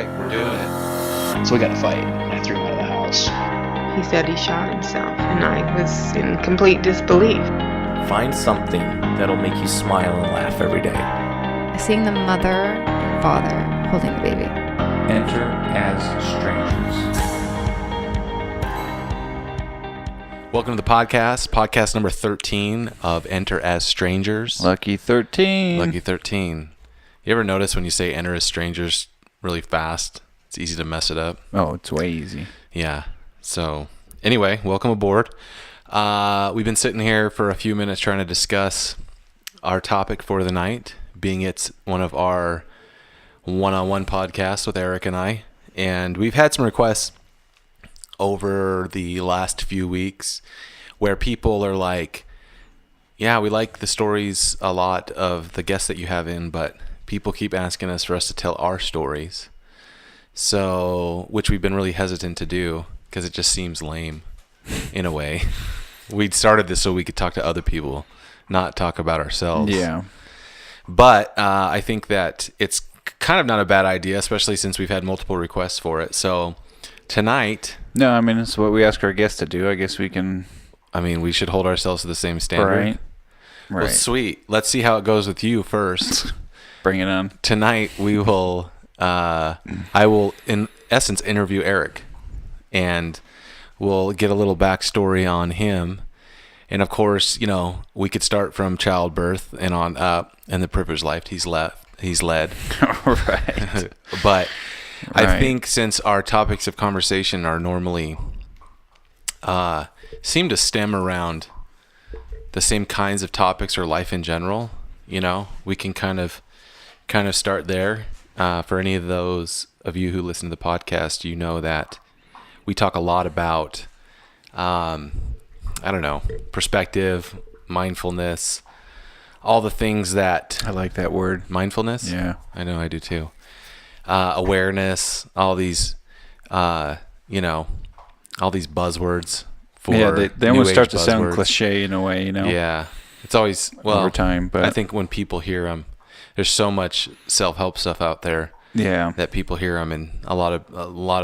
right, we're doing it. So we got to fight. And I threw him out of the house. He said he shot himself, and I was in complete disbelief. Find something that'll make you smile and laugh every day. Seeing the mother and father holding the baby. Enter as strangers. Welcome to the podcast number 13 of Enter as Strangers. Lucky 13. Lucky 13. You ever notice when you say enter as strangers really fast, it's easy to mess it up? Oh, it's way easy. Yeah. So anyway, welcome aboard. We've been sitting here for a few minutes trying to discuss our topic for the night, being it's one of our one-on-one podcasts with Eric and I. And we've had some requests over the last few weeks where people are like, yeah, we like the stories a lot of the guests that you have in, but people keep asking us for us to tell our stories. So, which we've been really hesitant to do because it just seems lame in a way. We started this so we could talk to other people, not talk about ourselves. Yeah. But I think that it's kind of not a bad idea, especially since we've had multiple requests for it. So tonight... No, I mean, it's what we ask our guests to do. I guess we can... I mean, we should hold ourselves to the same standard. Right. Well, sweet. Let's see how it goes with you first. Bring it on. Tonight we will... I will, in essence, interview Eric. And we'll get a little backstory on him. And, of course, you know, we could start from childbirth and on up and the privileged life he's led. Right. But I Right. think since our topics of conversation are normally seem to stem around the same kinds of topics or life in general, you know, we can kind of start there. For any of those of you who listen to the podcast, you know that we talk a lot about, perspective, mindfulness, all the things that... I like that word. Mindfulness? Yeah. I know, I do too. Awareness, all these, all these buzzwords for they almost new start age to sound buzzwords. cliche in a way, you know? Yeah. It's always, Over time, but... I think when people hear them, there's so much self-help stuff out there. Yeah. That people hear them, and a lot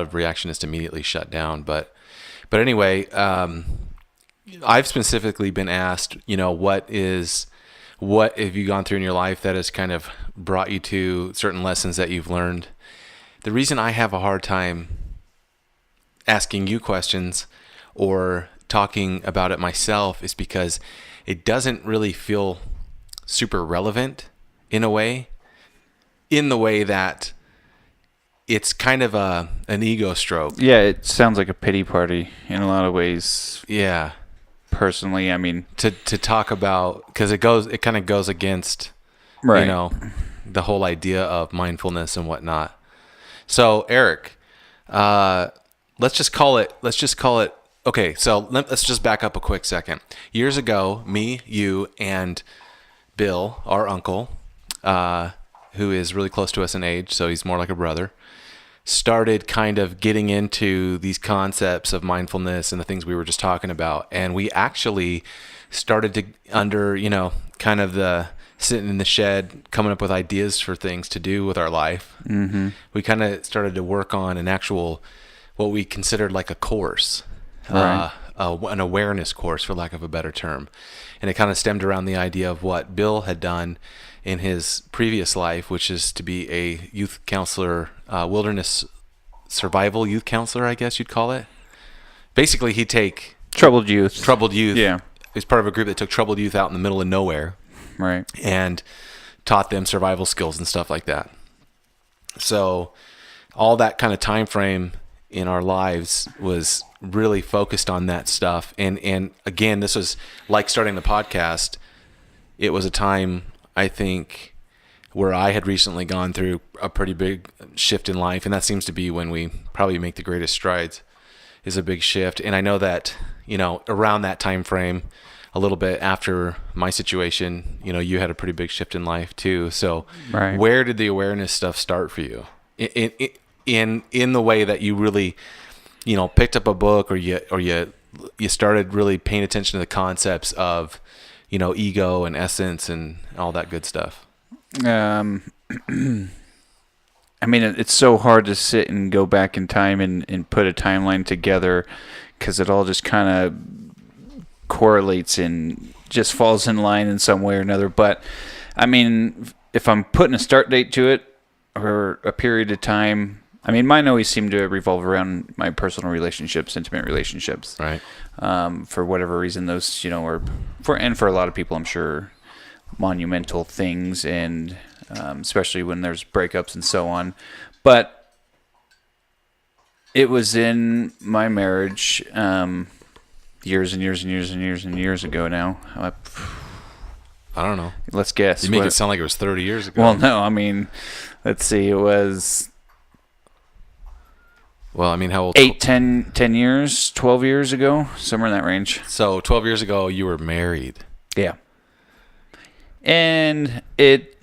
of reaction is to immediately shut down. But anyway, I've specifically been asked, you know, what have you gone through in your life that has kind of brought you to certain lessons that you've learned? The reason I have a hard time asking you questions or talking about it myself is because it doesn't really feel super relevant in a way, in the way that it's kind of an ego stroke. Yeah, it sounds like a pity party in a lot of ways. Yeah. Personally, I mean... To talk about... Because it kind of goes against, right. you know, the whole idea of mindfulness and whatnot. So, Eric, let's just call it... Okay, so let's just back up a quick second. Years ago, me, you, and Bill, our uncle, who is really close to us in age, so he's more like a brother, started kind of getting into these concepts of mindfulness and the things we were just talking about. And we actually started to, under, you know, kind of the sitting in the shed, coming up with ideas for things to do with our life. Mm-hmm. We kind of started to work on an actual, what we considered like a course, right. An awareness course, for lack of a better term. And it kind of stemmed around the idea of what Bill had done in his previous life, which is to be a youth counselor, wilderness survival youth counselor, I guess you'd call it. Basically, he'd take Troubled youth. Yeah. He's part of a group that took troubled youth out in the middle of nowhere. Right. And taught them survival skills and stuff like that. So all that kind of time frame in our lives was really focused on that stuff. And again, this was like starting the podcast. It was a time, I think, where I had recently gone through a pretty big shift in life, and that seems to be when we probably make the greatest strides, is a big shift. And I know that, you know, around that time frame, a little bit after my situation, you know, you had a pretty big shift in life too. So right. Where did the awareness stuff start for you? In the way that you really, you know, picked up a book or you started really paying attention to the concepts of, you know, ego and essence and all that good stuff. I mean, it's so hard to sit and go back in time and put a timeline together because it all just kind of correlates and just falls in line in some way or another. But, I mean, if I'm putting a start date to it or a period of time, I mean, mine always seem to revolve around my personal relationships, intimate relationships. Right. For whatever reason, those, are for a lot of people, I'm sure, monumental things, and especially when there's breakups and so on. But it was in my marriage years and years and years and years and years ago now. I don't know. Let's guess. You make it sound like it was 30 years ago. Well, no, I mean, let's see. It was Well, I mean, how old? 10 years, 12 years ago, somewhere in that range. So 12 years ago, you were married. Yeah. And it,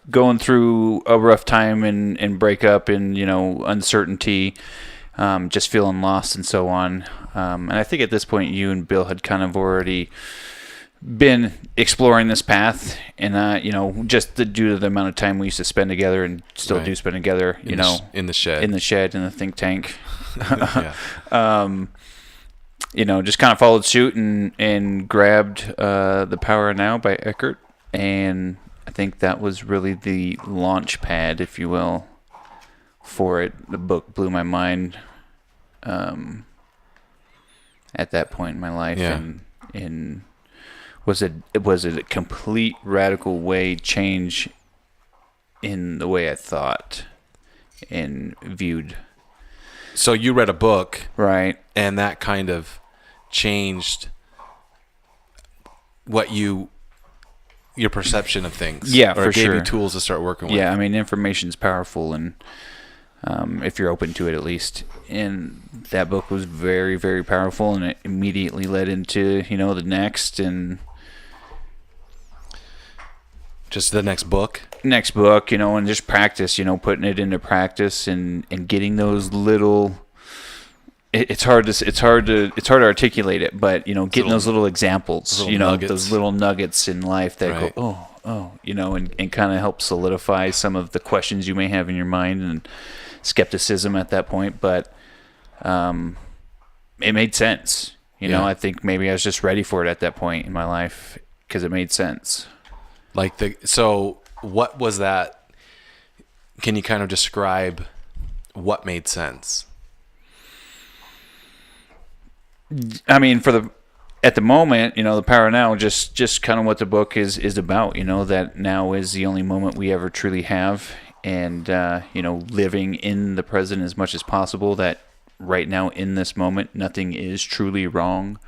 going through a rough time and breakup and, uncertainty, just feeling lost and so on. And I think at this point, you and Bill had kind of already been exploring this path, and just due to the amount of time we used to spend together and still do spend together, in the shed, in the think tank. Yeah. Just kind of followed suit and grabbed The Power of Now by Eckhart, and I think that was really the launch pad, if you will, for it. The book blew my mind at that point in my life, and was a complete radical change in the way I thought and viewed. So you read a book, right? And that kind of changed your perception of things. Yeah, or for gave sure. you tools to start working with. Yeah, I mean, information's powerful, and if you're open to it, at least. And that book was very, very powerful, and it immediately led into the next and just the next book, and just practice, putting it into practice and getting those little. It's hard to articulate it, but getting those little examples, those little nuggets in life that go, and kind of help solidify some of the questions you may have in your mind and skepticism at that point. But it made sense. I think maybe I was just ready for it at that point in my life because it made sense. So what was that? Can you kind of describe what made sense? I mean, at the moment, The Power of Now, just kind of what the book is about, that now is the only moment we ever truly have, and, living in the present as much as possible, that right now in this moment, nothing is truly wrong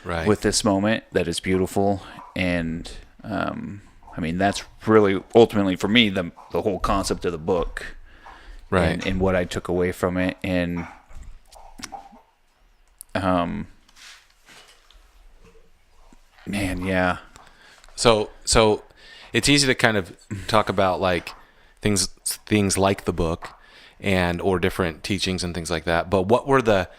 with this moment, that is beautiful, and, I mean, that's really ultimately for me the whole concept of the book, right? And what I took away from it, and man, yeah. So it's easy to kind of talk about like things like the book or different teachings and things like that. But what were the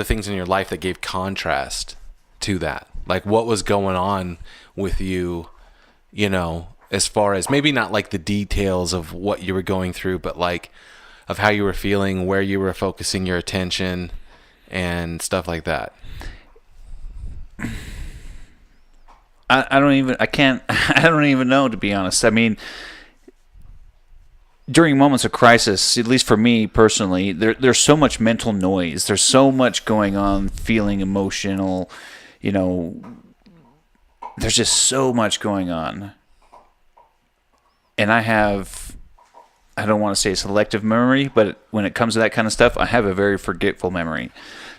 things in your life that gave contrast to that? Like what was going on with you? As far as maybe not like the details of what you were going through, but like of how you were feeling, where you were focusing your attention and stuff like that. I don't even know, to be honest. I mean, during moments of crisis, at least for me personally, there's so much mental noise. There's so much going on, feeling emotional, there's just so much going on. And I don't want to say selective memory, but when it comes to that kind of stuff, I have a very forgetful memory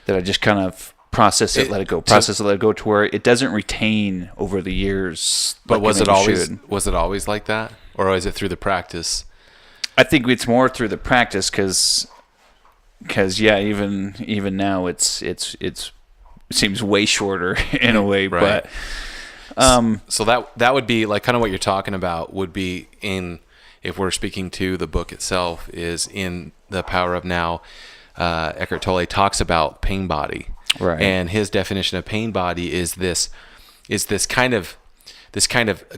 that I just kind of process it, let it go to where it doesn't retain over the years. But was it always like that? Or is it through the practice? I think it's more through the practice because even now it seems way shorter in a way, right. But so that would be like kind of what you're talking about would be if we're speaking to the book itself is in The Power of Now. Eckhart Tolle talks about pain body, right? And his definition of pain body is this kind of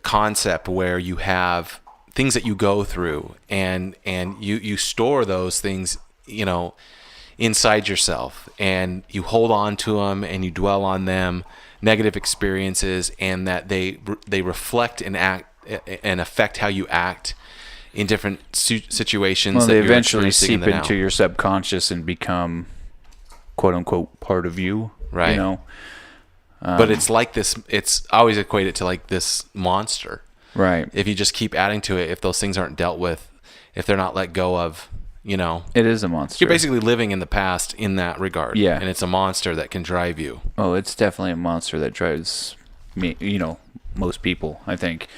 concept where you have things that you go through, and you store those things, inside yourself, and you hold on to them and you dwell on them, negative experiences, and that they reflect and act and affect how you act in different situations. Well, that they you're eventually experiencing in seep the now. into your subconscious and become, quote unquote, part of you. Right. But it's like this. It's I always equate it to like this monster. Right. If you just keep adding to it, if those things aren't dealt with, if they're not let go of, It is a monster. you're basically living in the past in that regard. Yeah. And it's a monster that can drive you. Oh, it's definitely a monster that drives me, most people, I think.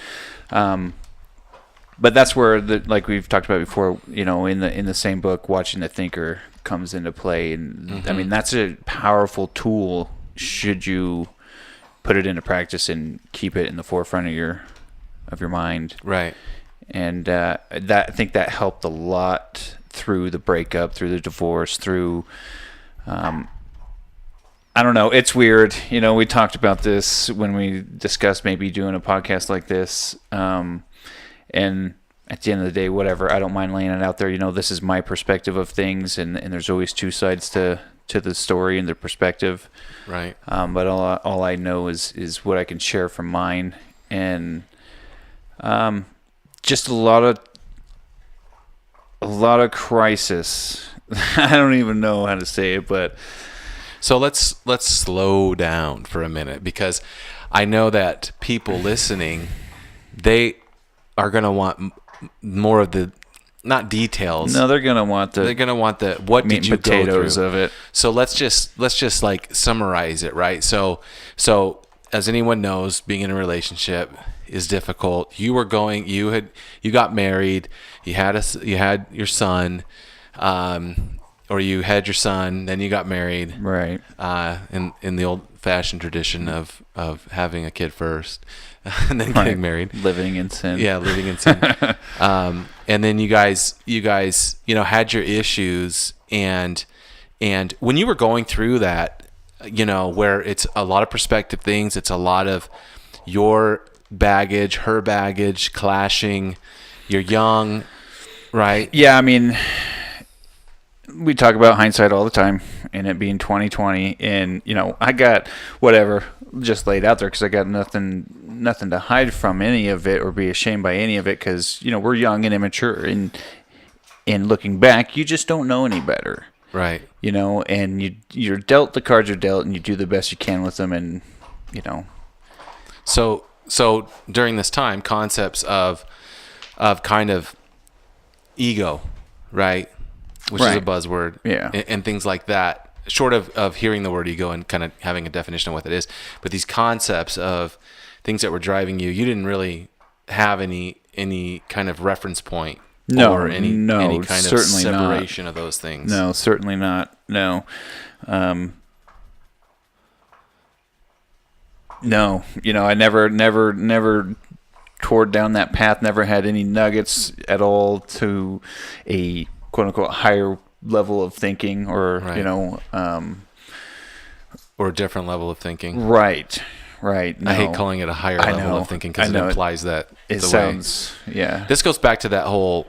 But that's where, like we've talked about before, in the same book, Watching the Thinker comes into play. And I mean, that's a powerful tool should you put it into practice and keep it in the forefront of your mind. Right. And I think that helped a lot through the breakup, through the divorce, through I don't know. It's weird. We talked about this when we discussed maybe doing a podcast like this. And at the end of the day, whatever, I don't mind laying it out there. This is my perspective of things, and there's always two sides to the story and the perspective. Right. But all I know is what I can share from mine, and just a lot of crisis. I don't even know how to say it, but So let's slow down for a minute, because I know that people listening, they are going to want more of the, not details. no, they're gonna want They're going to want the what meat did you and potatoes go through. of it. So let's just like summarize it, right? So as anyone knows, being in a relationship is difficult. You got married, you had your son, or you had your son, then you got married, Right. in the old-fashioned tradition of having a kid first, and then getting married. Living in sin. Yeah, living in sin. And then you guys, had your issues, and when you were going through that, where it's a lot of perspective things, it's a lot of your baggage, her baggage clashing. You're young, right? Yeah, I mean, we talk about hindsight all the time, and it being 2020, and I got whatever just laid out there because I got nothing to hide from any of it or be ashamed by any of it, because we're young and immature, and looking back, you just don't know any better, Right. and you're dealt the cards you're dealt, and you do the best you can with them, and So during this time, concepts of kind of ego, right? Which is a Right. buzzword. Yeah. And things like that, short of hearing the word ego and kind of having a definition of what that is. But these concepts of things that were driving you didn't really have any kind of reference point or any kind of certainly not. separation of those things. No, certainly not. No. No, I never toured down that path, never had any nuggets at all to a quote unquote higher level of thinking, or, Right. Or a different level of thinking. right. No. I hate calling it a higher I level know. of thinking, because I it know. implies that It the way. sounds, yeah, This goes back to that whole,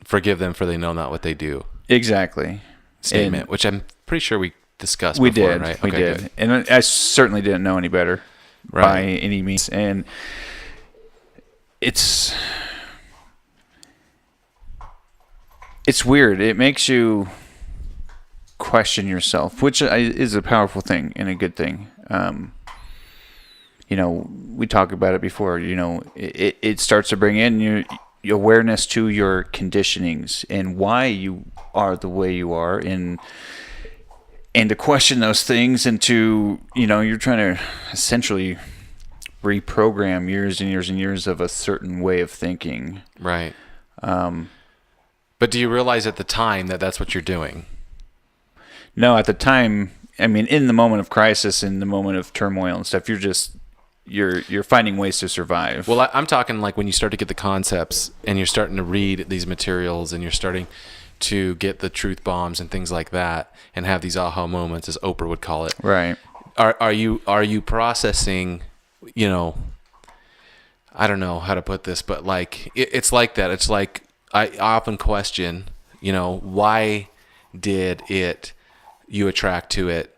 forgive them for they know not what they do exactly. statement, which I'm pretty sure we discussed We before, did. right? We Okay, did. good. And I certainly didn't know any better by Right. any means. And it's weird. It makes you question yourself, which is a powerful thing and a good thing. We talked about it before. It starts to bring in your awareness to your conditionings and why you are the way you are, and to question those things, and to, you're trying to essentially reprogram years and years and years of a certain way of thinking. Right. But do you realize at the time that that's what you're doing? No, at the time, I mean, in the moment of crisis, in the moment of turmoil and stuff, you're finding ways to survive. Well, I'm talking like when you start to get the concepts and you're starting to read these materials and you're starting to get the truth bombs and things like that and have these aha moments, as Oprah would call it. Right. Are you processing, I don't know how to put this, but like it's like that. It's like I often question, why did you attract to it?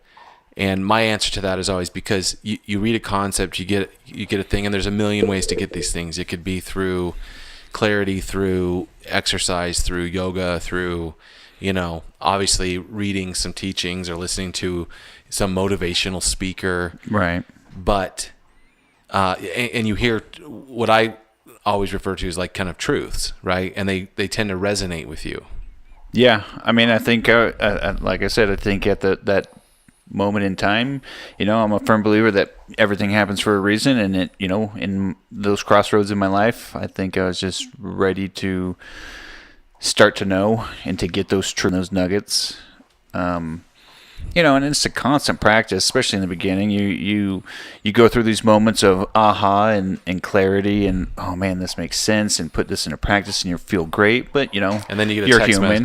And my answer to that is always because you read a concept, you get a thing, and there's a million ways to get these things. It could be through clarity, through exercise, through yoga, through obviously reading some teachings or listening to some motivational speaker. Right. But and you hear what I always refer to as like kind of truths, right? And they tend to resonate with you. Yeah, I mean, I think, like I said, I think at that moment in time, I'm a firm believer that everything happens for a reason, and it, in those crossroads in my life, I think I was just ready to start to know and to get those nuggets. And it's a constant practice, especially in the beginning. You go through these moments of aha and clarity, and oh man, this makes sense, and put this into practice, and you feel great. But and then you get a you're text human.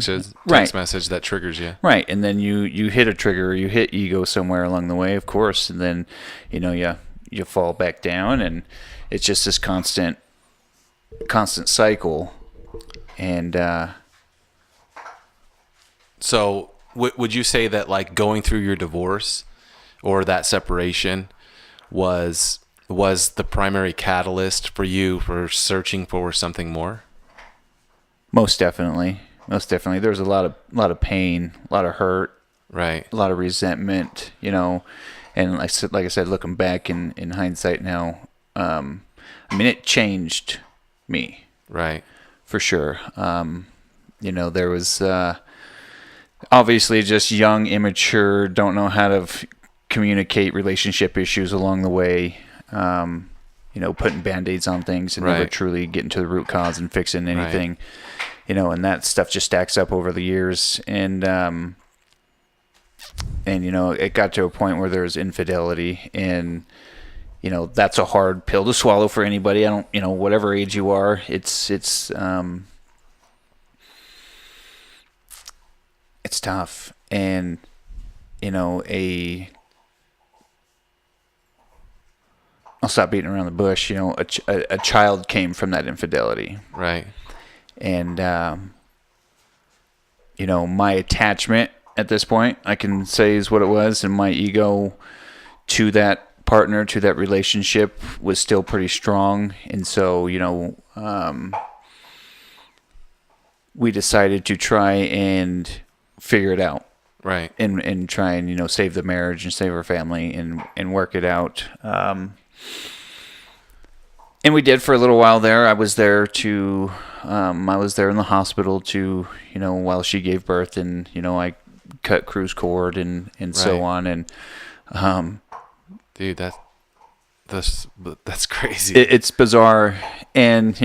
message that triggers you. Right, and then you hit a trigger, or you hit ego somewhere along the way, of course, and then you fall back down, and it's just this constant cycle, and so. Would you say that like going through your divorce or that separation was the primary catalyst for you for searching for something more? Most definitely. There was a lot of pain, a lot of hurt, right? A lot of resentment, and like I said, looking back in hindsight now, I mean, it changed me, right? For sure. There was. Obviously, just young, immature, don't know how to communicate relationship issues along the way. Putting Band-Aids on things and never truly getting to the root cause and fixing anything. Right. And that stuff just stacks up over the years. And it got to a point where there was infidelity, and that's a hard pill to swallow for anybody. I don't, whatever age you are, it's tough. And I'll stop beating around the bush. A child came from that infidelity, right? And my attachment at this point, I can say, is what it was, and my ego to that partner, to that relationship, was still pretty strong. And so we decided to try and figure it out, right? And try and save the marriage and save our family and work it out. And we did for a little while there. I was there in the hospital to while she gave birth, and I cut Crew's cord and so on. And dude, that's crazy. It's bizarre, and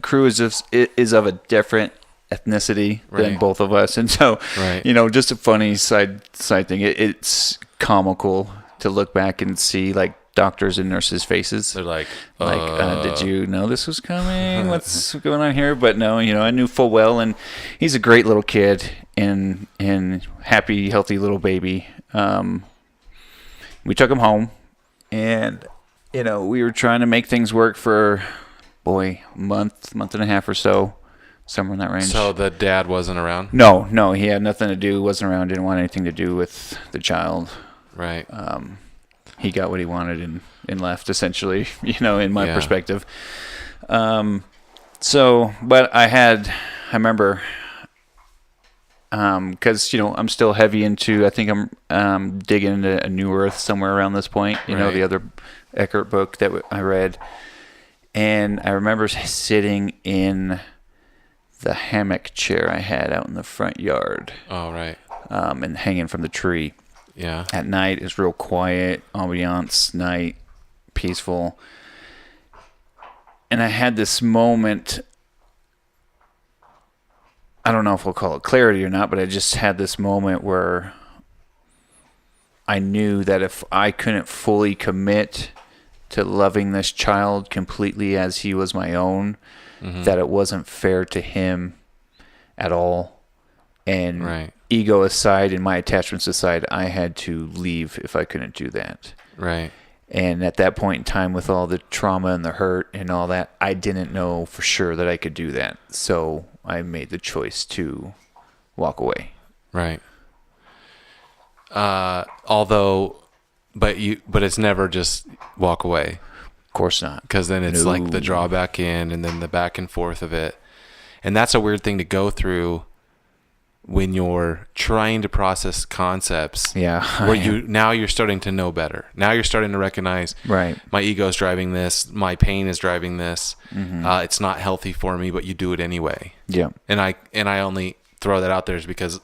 Crew is of a different ethnicity than both of us, and so just a funny side thing. It's comical to look back and see like doctors and nurses' faces. They're like did you know this was coming? What's going on here? But no, I knew full well, and he's a great little kid and happy, healthy little baby. We took him home, and we were trying to make things work for month and a half or so. Somewhere in that range. So the dad wasn't around? No, he had nothing to do, wasn't around, didn't want anything to do with the child. Right. He got what he wanted and left, essentially, in my perspective. But I remember, because, I'm still heavy into, I think I'm digging into A New Earth somewhere around this point, the other Eckhart book that I read. And I remember sitting in the hammock chair I had out in the front yard. Oh, right. And hanging from the tree. Yeah. At night, it's real quiet, ambiance, night, peaceful. And I had this moment, I don't know if we'll call it clarity or not, but I just had this moment where I knew that if I couldn't fully commit to loving this child completely as he was my own, that it wasn't fair to him at all. And ego aside and my attachments aside, I had to leave if I couldn't do that. Right. And at that point in time, with all the trauma and the hurt and all that, I didn't know for sure that I could do that. So I made the choice to walk away. Right. But it's never just walk away, Of course not. because then it's No. like the drawback in and then the back and forth of it. And that's a weird thing to go through when you're trying to process concepts. Yeah. Where you're starting to know better. Now you're starting to recognize, Right. my ego's driving this, my pain is driving this. It's not healthy for me, but you do it anyway. Yeah. And I only throw that out there is because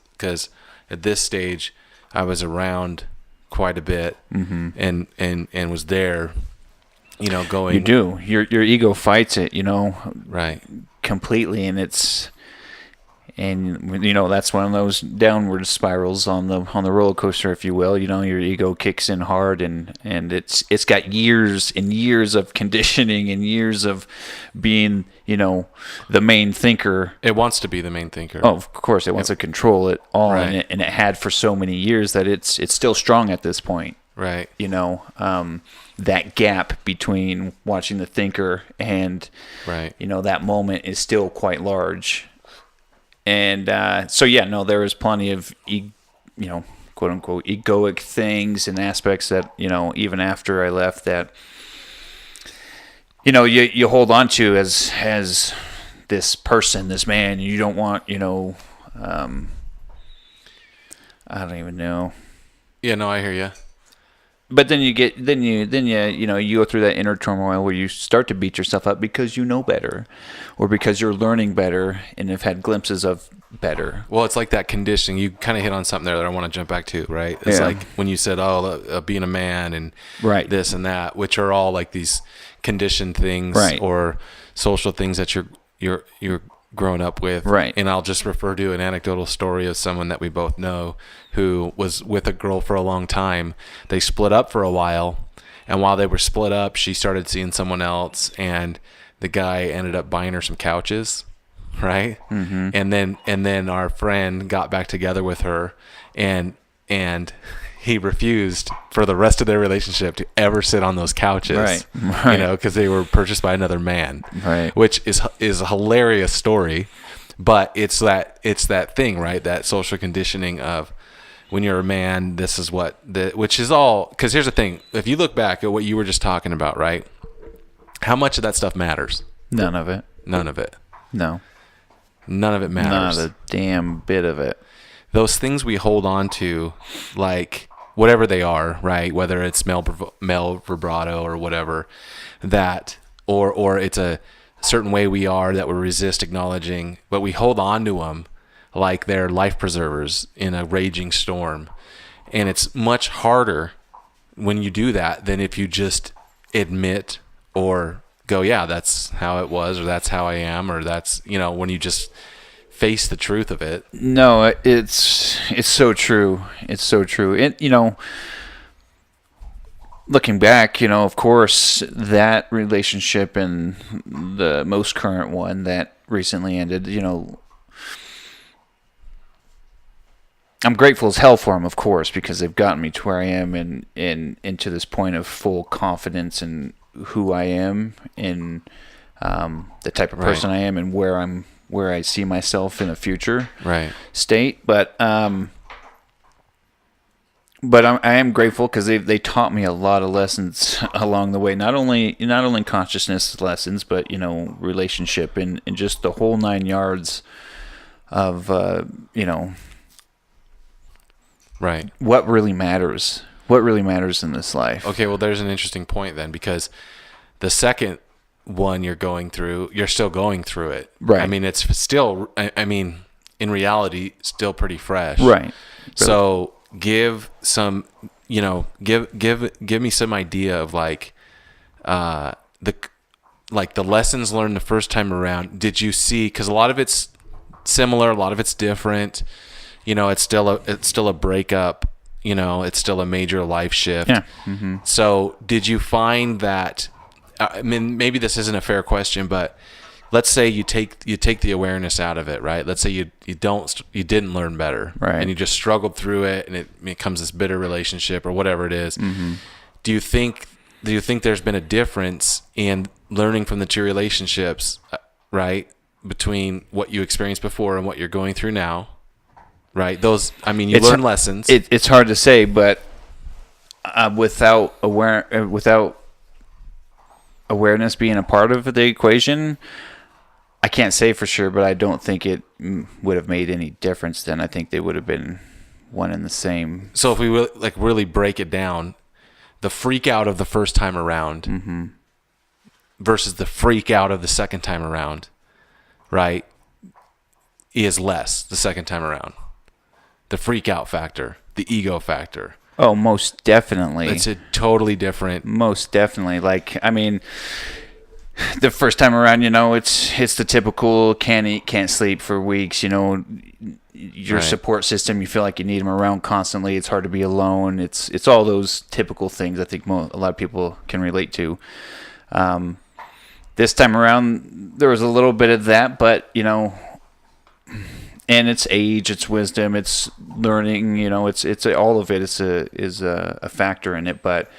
at this stage I was around quite a bit and was there, going. You do. Your ego fights it, Right. completely, and that's one of those downward spirals on the roller coaster, if you will. Your ego kicks in hard, and it's got years and years of conditioning and years of being the main thinker. It wants to be the main thinker. Oh, of course, it wants to control it all, Right. and it had for so many years that it's still strong at this point. Right. That gap between watching the thinker and Right. that moment is still quite large. And there was plenty of quote unquote egoic things and aspects that even after I left that you hold on to as this person, this man, and you don't want I don't even know. Yeah, no, I hear you. But then you go through that inner turmoil where you start to beat yourself up because you know better, or because you're learning better and have had glimpses of better. Well, it's like that conditioning. You kind of hit on something there that I want to jump back to, right? It's Yeah. like when you said, being a man and Right. this and that, which are all like these conditioned things Right. or social things that you're grown up with. Right. And I'll just refer to an anecdotal story of someone that we both know who was with a girl for a long time. They split up for a while, and while they were split up, she started seeing someone else, and the guy ended up buying her some couches, right? Mm-hmm. And then our friend got back together with her, and he refused for the rest of their relationship to ever sit on those couches, Right. because they were purchased by another man, Right. which is a hilarious story, but it's that thing, right? That social conditioning of when you're a man, this is which is all, because here's the thing. If you look back at what you were just talking about, right? How much of that stuff matters? None of it. None of it. No. None of it matters. Not a damn bit of it. Those things we hold on to, like whatever they are, right? Whether it's male vibrato or whatever, that, or it's a certain way we are that we resist acknowledging, but we hold on to them like they're life preservers in a raging storm. And it's much harder when you do that than if you just admit or go, yeah, that's how it was, or that's how I am, or that's, when you just face the truth of it. No, it's so true. It's so true. It, looking back, of course, that relationship and the most current one that recently ended, I'm grateful as hell for them, of course, because they've gotten me to where I am and into this point of full confidence in who I am and the type of person I am and where I see myself in the future state. But I am grateful because they taught me a lot of lessons along the way. Not only consciousness lessons, but relationship and just the whole 9 yards of Right. what really matters. What really matters in this life. Okay, well, there's an interesting point then, because the second one you're still going through it. Right. I mean, it's still, in reality, still pretty fresh. Right. So give some, give me some idea of the lessons learned the first time around. Did you see, because a lot of it's similar, a lot of it's different. It's still a breakup. It's still a major life shift. Yeah. Mm-hmm. So did you find that? Maybe this isn't a fair question, but let's say you take the awareness out of it, right? Let's say you didn't learn better, right? And you just struggled through it, and it becomes this bitter relationship or whatever it is. Mm-hmm. Do you think do you think there's been a difference in learning from the two relationships, right, between what you experienced before and what you're going through now, right? Those, I mean, you learn lessons. It's hard to say, but without awareness being a part of the equation, I can't say for sure, but I don't think it would have made any difference then. I think they would have been one and the same. So if we really break it down, the freak out of the first time around versus the freak out of the second time around, right, is less the second time around. The freak out factor, the ego factor. Oh, most definitely. It's a totally different. Most definitely. Like, I mean, the first time around, it's the typical can't eat, can't sleep for weeks, your support system, you feel like you need them around constantly. It's hard to be alone. It's all those typical things I think a lot of people can relate to. This time around, there was a little bit of that, but, and it's age, it's wisdom, it's learning, it's all of it is a factor in it. But,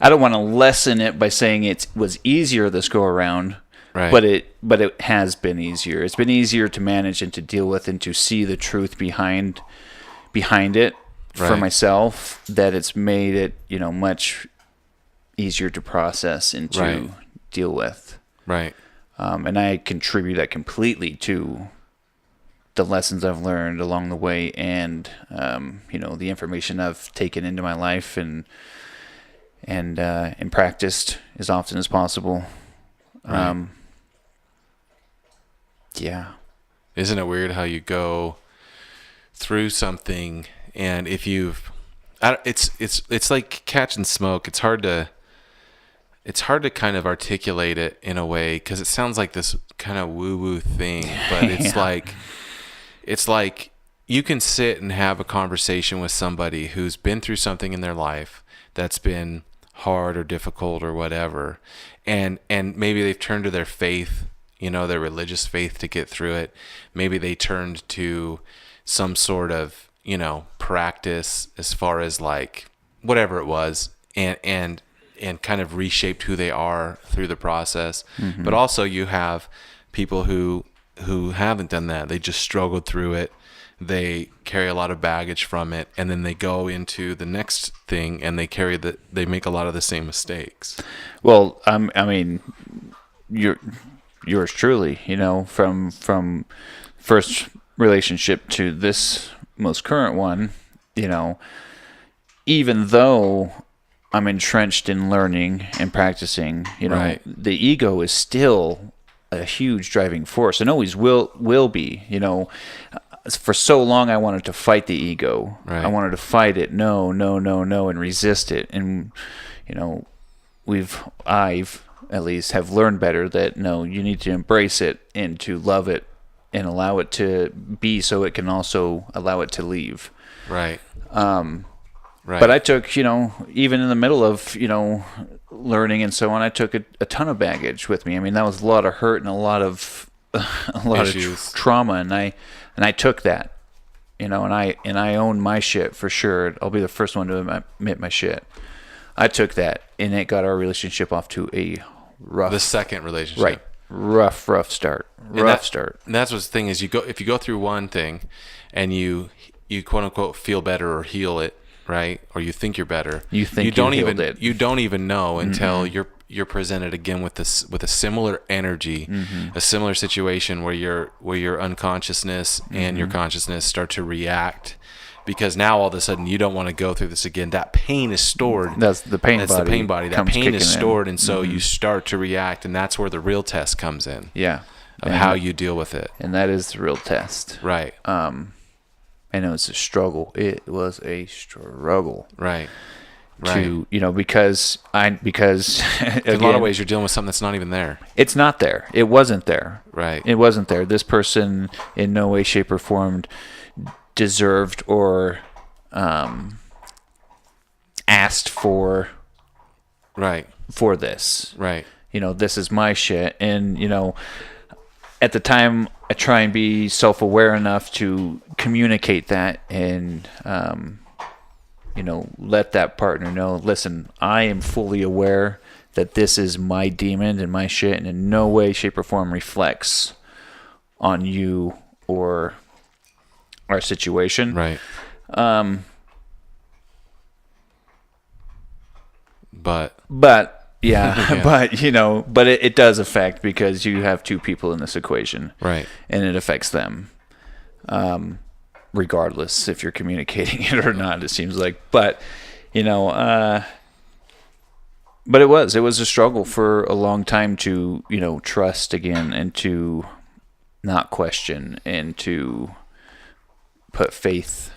I don't want to lessen it by saying it was easier this go around. Right. But it has been easier. It's been easier to manage and to deal with and to see the truth behind it for myself, that it's made it, much easier to process and to deal with. Right. And I contribute that completely to the lessons I've learned along the way, and the information I've taken into my life and practiced as often as possible. Right. Yeah. Isn't it weird how you go through something, and if it's like catching smoke. It's hard to kind of articulate it in a way, because it sounds like this kind of woo-woo thing, but it's like you can sit and have a conversation with somebody who's been through something in their life that's been hard or difficult or whatever, and maybe they've turned to their faith, their religious faith, to get through it. Maybe they turned to some sort of practice as far as like whatever it was, and kind of reshaped who they are through the process. Mm-hmm. But also you have people who haven't done that. They just struggled through it. They carry a lot of baggage from it, and then they go into the next thing and they make a lot of the same mistakes. Well, I mean, yours truly, from first relationship to this most current one, even though I'm entrenched in learning and practicing, the ego is still a huge driving force, and always will be, For so long, I wanted to fight the ego. Right. I wanted to fight it. No, and resist it. And, I've at least have learned better that no, you need to embrace it and to love it and allow it to be, so it can also allow it to leave. Right. Right. But I took, even in the middle of, learning and so on, I took a ton of baggage with me. I mean, that was a lot of hurt and a lot of trauma, and I took that, and I own my shit for sure. I'll be the first one to admit my shit. I took that, and it got our relationship off to a rough. The second relationship. Right. Rough start. And that's what's the thing is, if you go through one thing, and you quote unquote feel better or heal it, right? Or you think you're better. You don't even know until you're presented again with a similar energy, a similar situation where your unconsciousness and your consciousness start to react, because now all of a sudden you don't want to go through this again. That pain is stored. That's the pain body. The pain body. That pain is stored, and so Mm-hmm. you start to react, and that's where the real test comes in. Yeah. Of how you deal with it. And that is the real test. Right. And it was a struggle. It was a struggle. Right. To because again, in a lot of ways you're dealing with something that's not even there. It's not there. It wasn't there. Right. It wasn't there. This person in no way, shape, or form deserved or asked for this. Right. This is my shit, and at the time I try and be self-aware enough to communicate that and let that partner know, listen, I am fully aware that this is my demon and my shit, and in no way, shape, or form reflects on you or our situation. Right. But yeah, but it does affect, because you have two people in this equation. Right. And it affects them. Regardless if you're communicating it or not, it seems like. But, but it was a struggle for a long time to, trust again, and to not question, and to put faith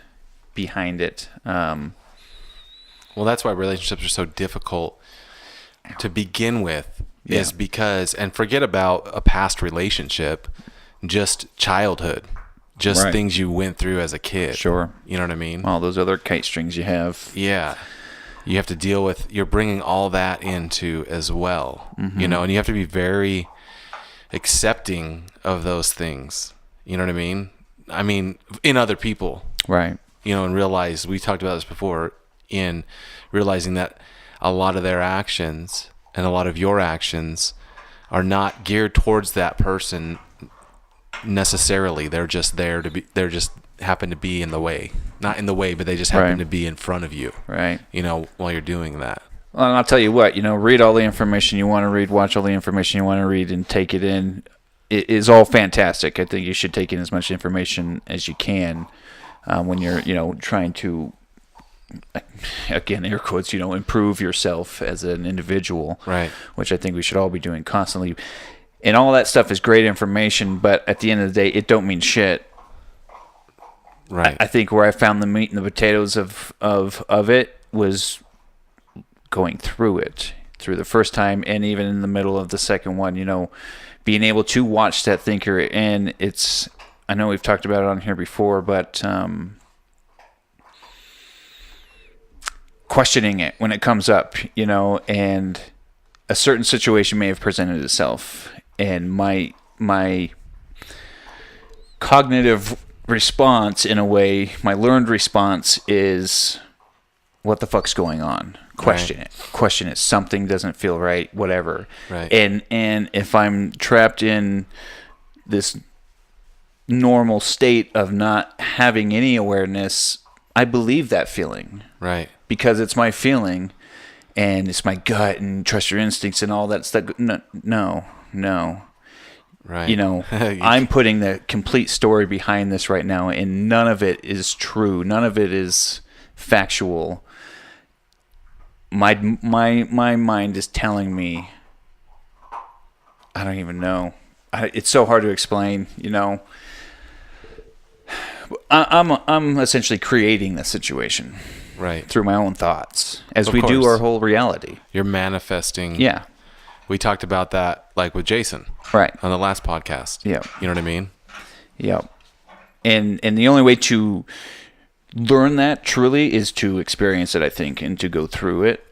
behind it. Well, that's why relationships are so difficult to begin with, is because, and forget about a past relationship, just childhood, just things you went through as a kid. Sure. You know what I mean? All those other kite strings you have. Yeah. You have to deal with, you're bringing all that into as well, and you have to be very accepting of those things. You know what I mean? I mean, in other people. Right. And realize, we talked about this before, in realizing that a lot of their actions and a lot of your actions are not geared towards that person necessarily. They're just they're just happen to be in the way. Not in the way, but they just happen to be in front of you. Right. While you're doing that. Well, and I'll tell you what, read all the information you want to read, watch all the information you want to read, and take it in. It is all fantastic. I think you should take in as much information as you can when you're, trying to, again, air quotes, improve yourself as an individual. Right. Which I think we should all be doing constantly. And all that stuff is great information, but at the end of the day, it don't mean shit. Right. I think where I found the meat and the potatoes of it was going through the first time, and even in the middle of the second one, being able to watch that thinker. And I know we've talked about it on here before, but questioning it when it comes up, and a certain situation may have presented itself, and my cognitive response, in a way, my learned response is, what the fuck's going on? Question it. Something doesn't feel right, whatever. Right. And if I'm trapped in this normal state of not having any awareness, I believe that feeling. Right. Because it's my feeling, and it's my gut, and trust your instincts and all that stuff. No. Right. I'm putting the complete story behind this right now, and none of it is true. None of it is factual. My mind is telling me, I don't even know. It's so hard to explain, I'm essentially creating the situation. Right. Through my own thoughts, as we course. do our whole reality. You're manifesting. Yeah. We talked about that, like with Jason. Right. On the last podcast. Yeah. You know what I mean? Yeah. And the only way to learn that truly is to experience it, I think, and to go through it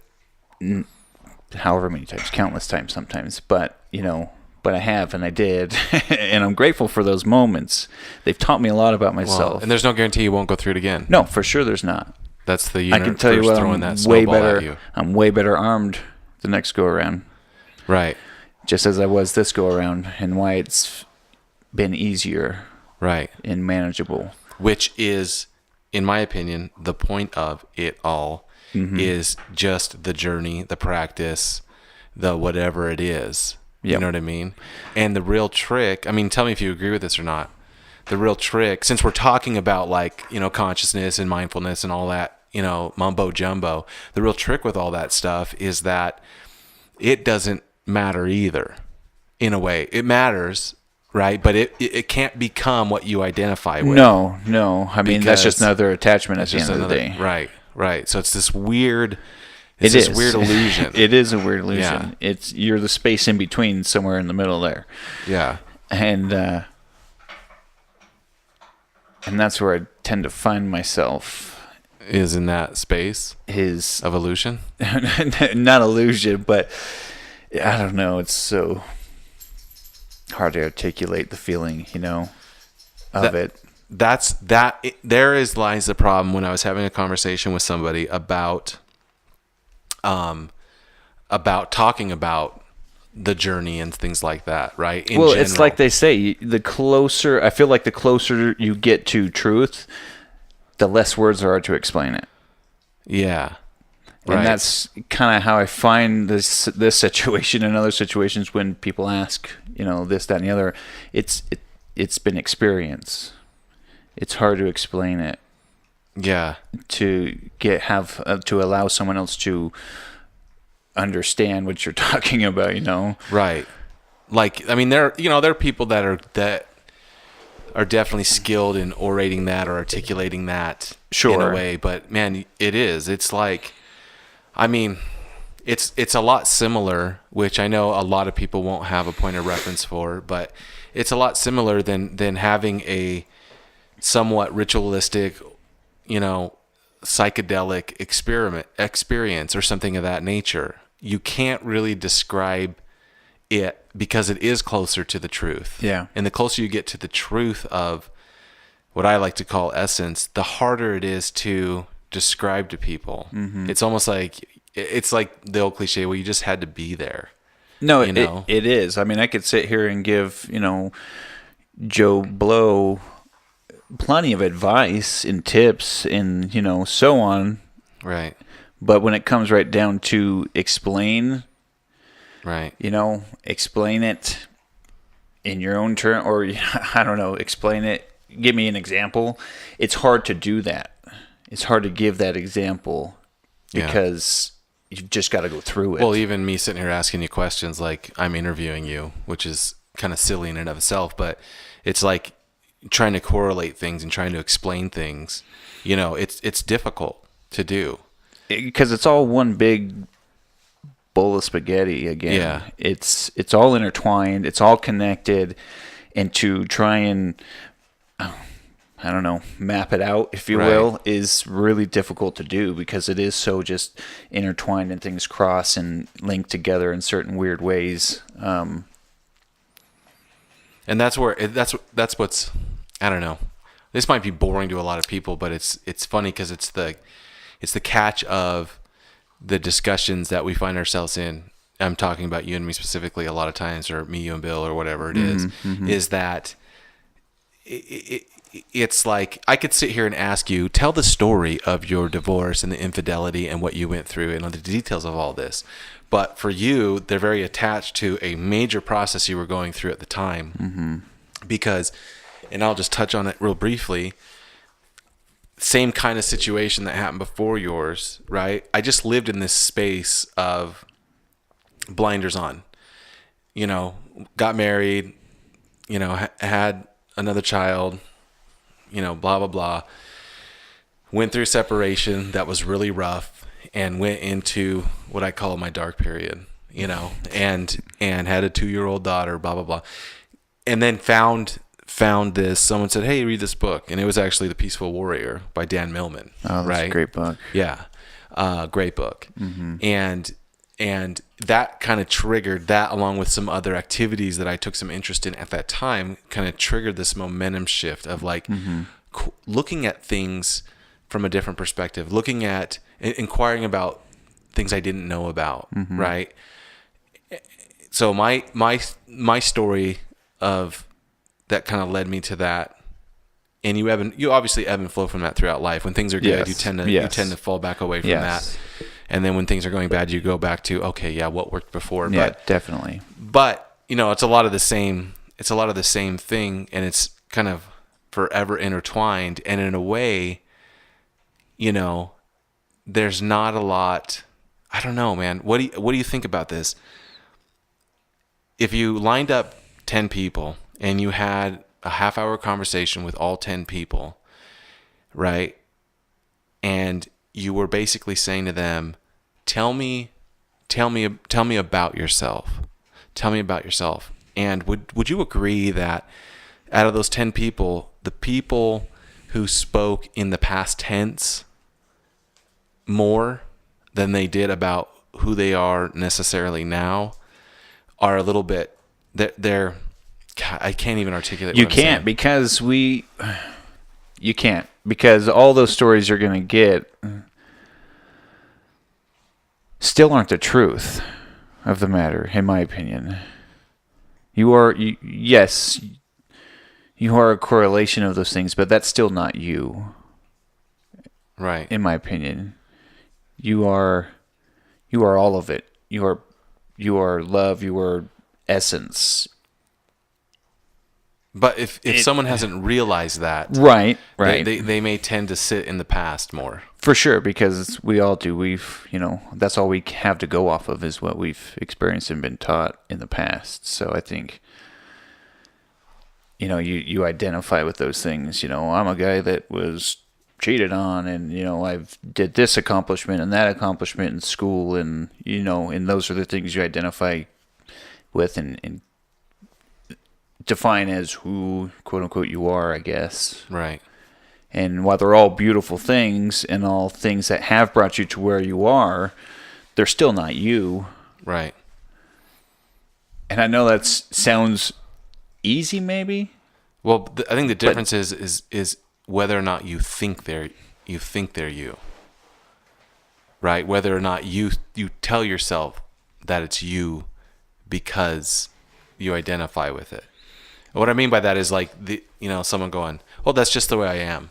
however many times, countless times sometimes. But, but I have, and I did. And I'm grateful for those moments. They've taught me a lot about myself. Well, and there's no guarantee you won't go through it again. No, for sure there's not. That's the I can tell you what, throwing I'm that way snowball better. at you. I'm way better armed the next go around. Right. Just as I was this go around, and why it's been easier. Right. And manageable. Which is, in my opinion, the point of it all is just the journey, the practice, the whatever it is. Yep. You know what I mean? And the real trick, I mean, tell me if you agree with this or not. The real trick, since we're talking about consciousness and mindfulness and all that, mumbo jumbo, the real trick with all that stuff is that it doesn't matter either, in a way. It matters, right? But it can't become what you identify with. No. I mean, that's just another attachment at the end of the day. Right. So it's this weird... It's this weird illusion. It is a weird illusion. Yeah. You're the space in between, somewhere in the middle there. Yeah. And that's where I tend to find myself. Is in that space of illusion? Not illusion, but I don't know. It's so hard to articulate the feeling, of it. lies the problem when I was having a conversation with somebody about talking about the journey and things like that, right? In Well, general. it's like they say, I feel like the closer you get to truth, the less words there are to explain it. Yeah. And Right. that's kind of how I find this situation and other situations when people ask, this, that, and the other. It's been experience. It's hard to explain it Yeah. to allow someone else to understand what you're talking about. Right. Like, I mean, there are people that are definitely skilled in orating that or articulating that in Sure. a way, but man, it's like, I mean, it's a lot similar, which I know a lot of people won't have a point of reference for, but it's a lot similar than having a somewhat ritualistic, psychedelic experience or something of that nature. You can't really describe it because it is closer to the truth. Yeah. And the closer you get to the truth of what I like to call essence, the harder it is to describe to people. Mm-hmm. It's almost like, it's like the old cliche, well, you just had to be there. No, You know? it is. I mean, I could sit here and give, Joe Blow plenty of advice and tips and, so on. Right. But when it comes right down to explain, Right. explain it in your own term, or I don't know, explain it. Give me an example. It's hard to do that. It's hard to give that example Yeah. because you've just got to go through it. Well, even me sitting here asking you questions like I'm interviewing you, which is kind of silly in and of itself, but it's like trying to correlate things and trying to explain things. It's difficult to do. Because it's all one big bowl of spaghetti again. Yeah. It's all intertwined. It's all connected. And to try and, I don't know, map it out, if you Right. will, is really difficult to do because it is so just intertwined and things cross and link together in certain weird ways. And that's where that's what's, I don't know. This might be boring to a lot of people, but it's funny because it's the catch of the discussions that we find ourselves in. I'm talking about you and me specifically a lot of times, or me, you and Bill, or whatever it is. Is that it's like I could sit here and ask you, tell the story of your divorce and the infidelity and what you went through and all the details of all this. But for you, they're very attached to a major process you were going through at the time. Because, and I'll just touch on it real briefly, same kind of situation that happened before yours, right? I just lived in this space of blinders on, got married, had another child, blah, blah, blah. Went through separation that was really rough and went into what I call my dark period, and had a 2-year-old daughter, blah, blah, blah. And then found this, someone said, hey, read this book. And it was actually The Peaceful Warrior by Dan Millman. Oh, that's right? a great book. Yeah. Great book. And that kind of triggered that, along with some other activities that I took some interest in at that time, kind of triggered this momentum shift of like looking at things from a different perspective, looking at, inquiring about things I didn't know about. Right. So my story of that kind of led me to that. And you obviously ebb and flow from that throughout life. When things are good, Yes. you tend to fall back away from Yes. that. And then when things are going bad, you go back to, okay, yeah, what worked before. Yeah, definitely. But it's a lot of the same. It's a lot of the same thing, and it's kind of forever intertwined. And in a way, there's not a lot. I don't know, man. What do you think about this? If you lined up 10 people and you had a half-hour conversation with all 10 people, right? And you were basically saying to them, tell me about yourself. Tell me about yourself. And would you agree that out of those 10 people, the people who spoke in the past tense more than they did about who they are necessarily now are a little bit, they're God, I can't even articulate You what I'm can't saying. because You can't, because all those stories you're going to get still aren't the truth of the matter, in my opinion. Yes, you are a correlation of those things, but that's still not you. Right. In my opinion, you are all of it. You are love. You are essence. But if someone hasn't realized that, Right. they may tend to sit in the past more. For sure, because we all do. That's all we have to go off of is what we've experienced and been taught in the past. So I think, you identify with those things. I'm a guy that was cheated on, and I've did this accomplishment and that accomplishment in school, and and those are the things you identify with and define as who, quote unquote, you are, I guess. Right. And while they're all beautiful things and all things that have brought you to where you are, they're still not you. Right. And I know that sounds easy, maybe. Well, I think the difference is whether or not you think they're you. Right? Whether or not you tell yourself that it's you because you identify with it. What I mean by that is like someone going, "Oh, that's just the way I am.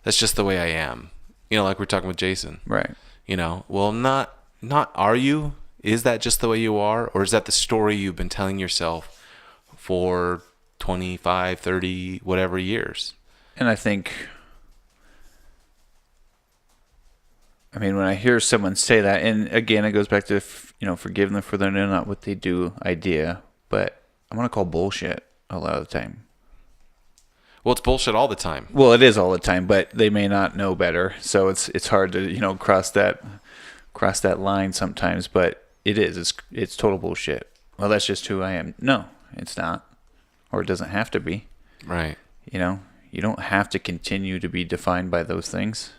That's just the way I am." Like we're talking with Jason. Right. Well, not are you? Is that just the way you are, or is that the story you've been telling yourself for 25, 30, whatever years? And I think, when I hear someone say that, and again, it goes back to, forgive them for their know not what they do idea, but I'm going to call bullshit a lot of the time. Well, it's bullshit all the time. Well, it is all the time, but they may not know better. So it's hard to, cross that line sometimes, but it is. It's total bullshit. Well, that's just who I am. No, it's not. Or it doesn't have to be. Right. You don't have to continue to be defined by those things.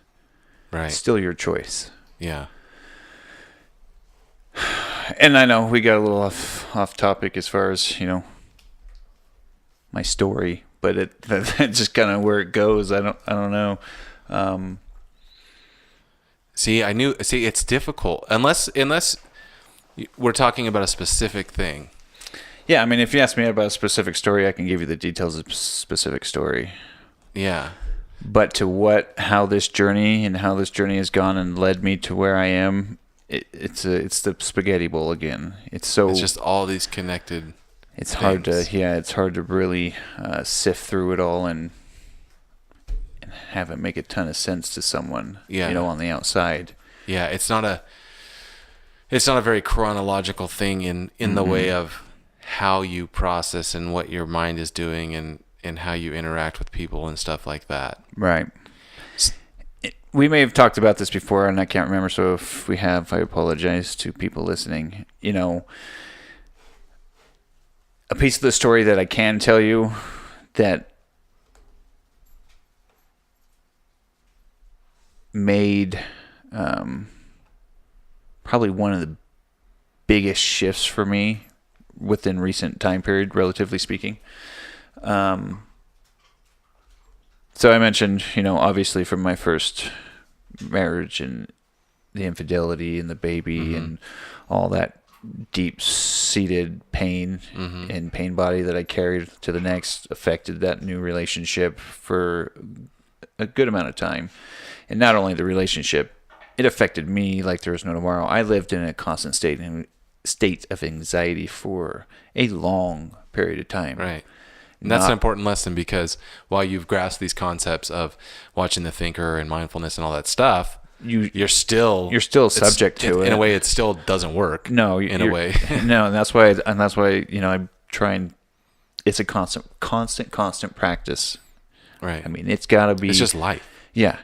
Right. It's still your choice. Yeah. And I know we got a little off topic as far as, my story, but that's just kind of where it goes. I don't know. See, it's difficult unless we're talking about a specific thing. Yeah, if you ask me about a specific story, I can give you the details of a specific story. Yeah. But how this journey has gone and led me to where I am, it's the spaghetti bowl again. It's just all these connected. It's things. hard to really sift through it all and have it make a ton of sense to someone, on the outside. Yeah, it's not a very chronological thing in the way of how you process and what your mind is doing and how you interact with people and stuff like that. Right. We may have talked about this before, and I can't remember, so if we have, I apologize to people listening. A piece of the story that I can tell you that made probably one of the biggest shifts for me within recent time period, relatively speaking. So I mentioned, obviously from my first marriage and the infidelity and the baby and all that deep-seated pain and pain body that I carried to the next affected that new relationship for a good amount of time. And not only the relationship, it affected me like there was no tomorrow. I lived in a constant state of anxiety for a long period of time. Right. And that's an important lesson, because while you've grasped these concepts of watching The Thinker and mindfulness and all that stuff, you're still subject to it. In a way, it still doesn't work. No, in a way. No, and that's why I try and it's a constant practice. Right. It's got to be. It's just life. Yeah.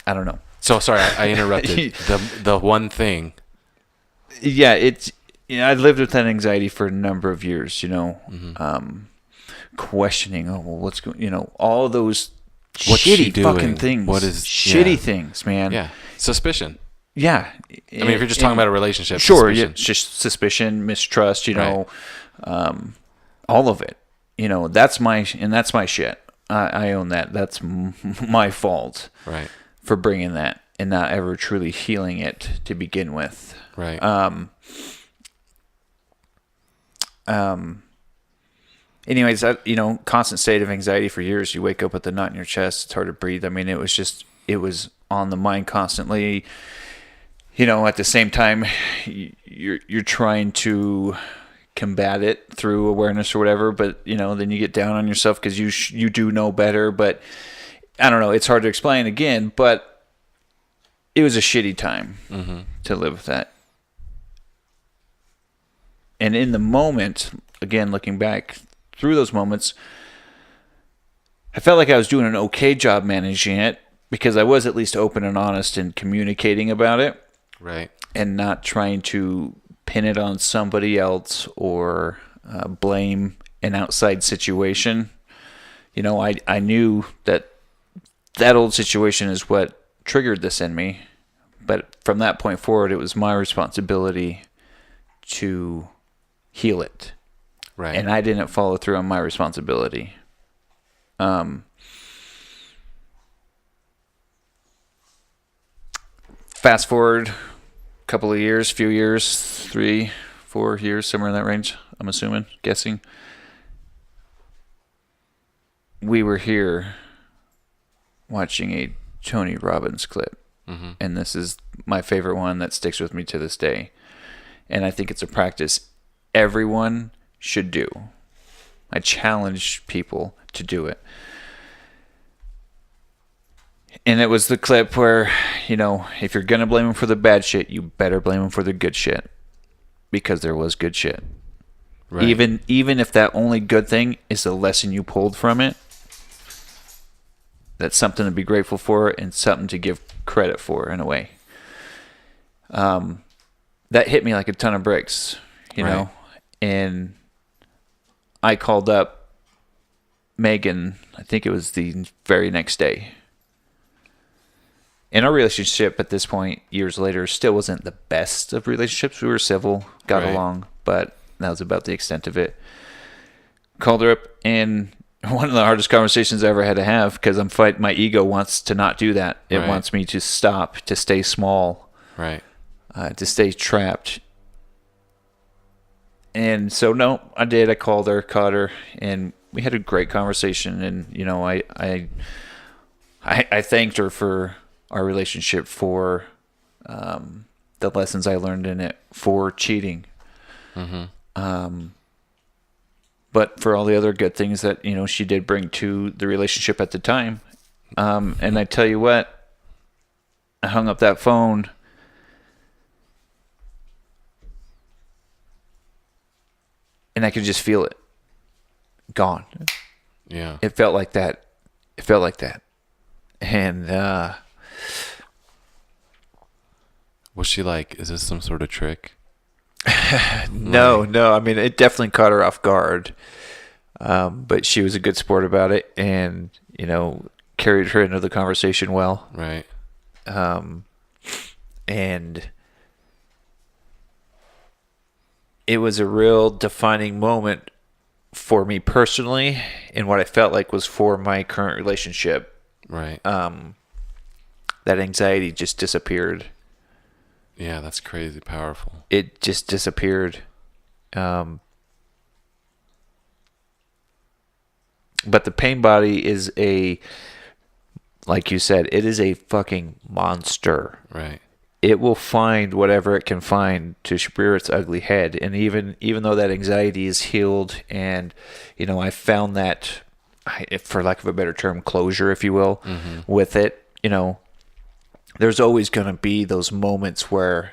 I don't know. So sorry, I interrupted. the one thing. Yeah, I lived with that anxiety for a number of years. Questioning. Oh well, what's going? All those shitty fucking things. What is shitty things, man? Yeah, suspicion. Yeah. If you're just talking about a relationship, sure. suspicion. Yeah, just suspicion, mistrust. all of it. That's my shit. I own that. That's my fault Right. for bringing that and not ever truly healing it to begin with. Right. Anyways, constant state of anxiety for years. You wake up with a knot in your chest. It's hard to breathe. I mean, it was on the mind constantly. At the same time, you're trying to combat it through awareness or whatever, but then you get down on yourself because you do know better. But I don't know. It's hard to explain again, but it was a shitty time to live with that. And in the moment, again, looking back through those moments, I felt like I was doing an okay job managing it because I was at least open and honest in communicating about it. Right. And not trying to pin it on somebody else or blame an outside situation. I knew that old situation is what triggered this in me. But from that point forward, it was my responsibility to heal it. Right. And I didn't follow through on my responsibility. Fast forward few years, 3-4 years, somewhere in that range, I'm assuming, guessing. We were here watching a Tony Robbins clip. And this is my favorite one that sticks with me to this day. And I think it's a practice everyone should do. I challenge people to do it. And it was the clip where, if you're going to blame him for the bad shit, you better blame him for the good shit. Because there was good shit. Right. Even if that only good thing is the lesson you pulled from it, that's something to be grateful for and something to give credit for in a way. That hit me like a ton of bricks, Right. And I called up Megan, I think it was the very next day. And our relationship at this point, years later, still wasn't the best of relationships. We were civil, got Right. along, but that was about the extent of it. Called her up, and one of the hardest conversations I ever had to have, because I'm fighting, my ego wants to not do that. It Right. wants me to stop, to stay small, Right. to stay trapped. And so, no, I did. I called her, caught her, and we had a great conversation. And, I thanked her for our relationship, for the lessons I learned in it, for cheating. But for all the other good things that, she did bring to the relationship at the time. And I tell you what, I hung up that phone. And I could just feel it. Gone. Yeah. It felt like that. And Was she like, is this some sort of trick? no. I mean, it definitely caught her off guard. But she was a good sport about it and, carried her into the conversation well. Right. And it was a real defining moment for me personally, and what I felt like was for my current relationship. Right. That anxiety just disappeared. Yeah, that's crazy powerful. It just disappeared. But the pain body is like you said, it is a fucking monster. Right. It will find whatever it can find to rear its ugly head. And even though that anxiety is healed, and I found that, for lack of a better term, closure, if you will, with it, there's always going to be those moments where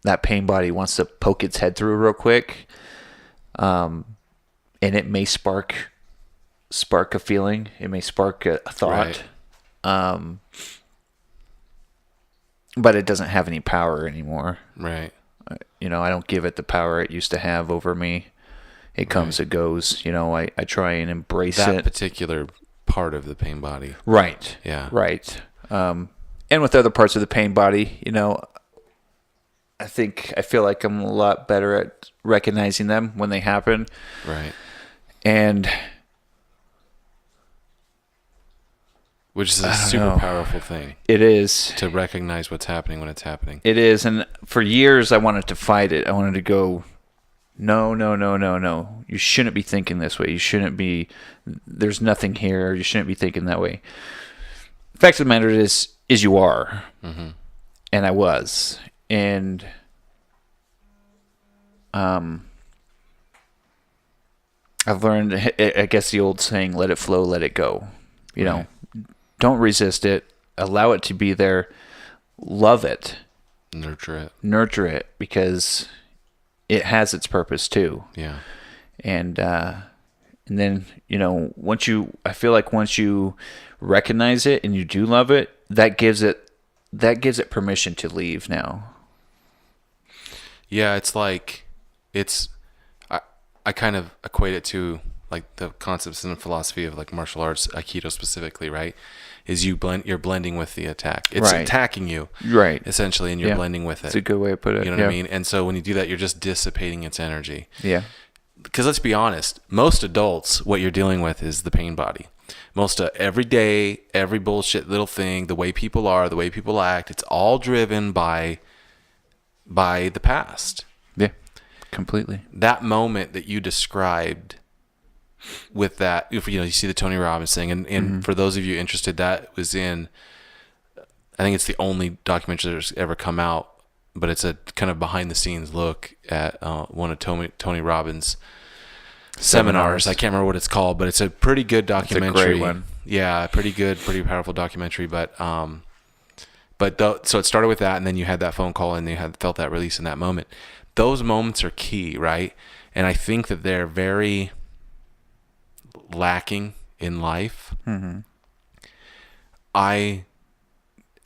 that pain body wants to poke its head through real quick, and it may spark a feeling, it may spark a thought. Right. But it doesn't have any power anymore. Right. I don't give it the power it used to have over me. It comes, it goes. I try and embrace That it. particular part of the pain body. Right. Yeah. Right. And with other parts of the pain body, I feel like I'm a lot better at recognizing them when they happen. Right. And Which is a don't super know. powerful thing it is. to recognize what's happening when it's happening. It is. And for years, I wanted to fight it. I wanted to go, no, no, no, no, no. You shouldn't be thinking this way. You shouldn't be, there's nothing here. You shouldn't be thinking that way. The fact of the matter is you are. Mm-hmm. And I was. And I've learned, I guess the old saying, let it flow, let it go. You know, don't resist it. Allow it to be there. Love it. Nurture it because it has its purpose too. Yeah. And then, you know, I feel like once you recognize it and you do love it, that gives it permission to leave now. Yeah, it's like I kind of equate it to like the concepts and philosophy of like martial arts, Aikido specifically, right? Is you're blending with the attack. It's Right. attacking you, Right. essentially, and you're Yeah. blending with it. That's a good way to put it. You know what I mean? And so when you do that, you're just dissipating its energy. Yeah. Because let's be honest, most adults, what you're dealing with is the pain body. Most of every day, every bullshit little thing, the way people are, the way people act, it's all driven by the past. Yeah. Completely. That moment that you described with that, if you see the Tony Robbins thing, and for those of you interested, that was in, I think it's the only documentary that's ever come out, but it's a kind of behind the scenes look at one of Tony Robbins' seminars. I can't remember what it's called, but it's a pretty good documentary. It's a great one. Yeah, pretty good, pretty powerful documentary. So it started with that, and then you had that phone call, and you felt that release in that moment. Those moments are key, right? And I think that they're very lacking in life. Mm-hmm. I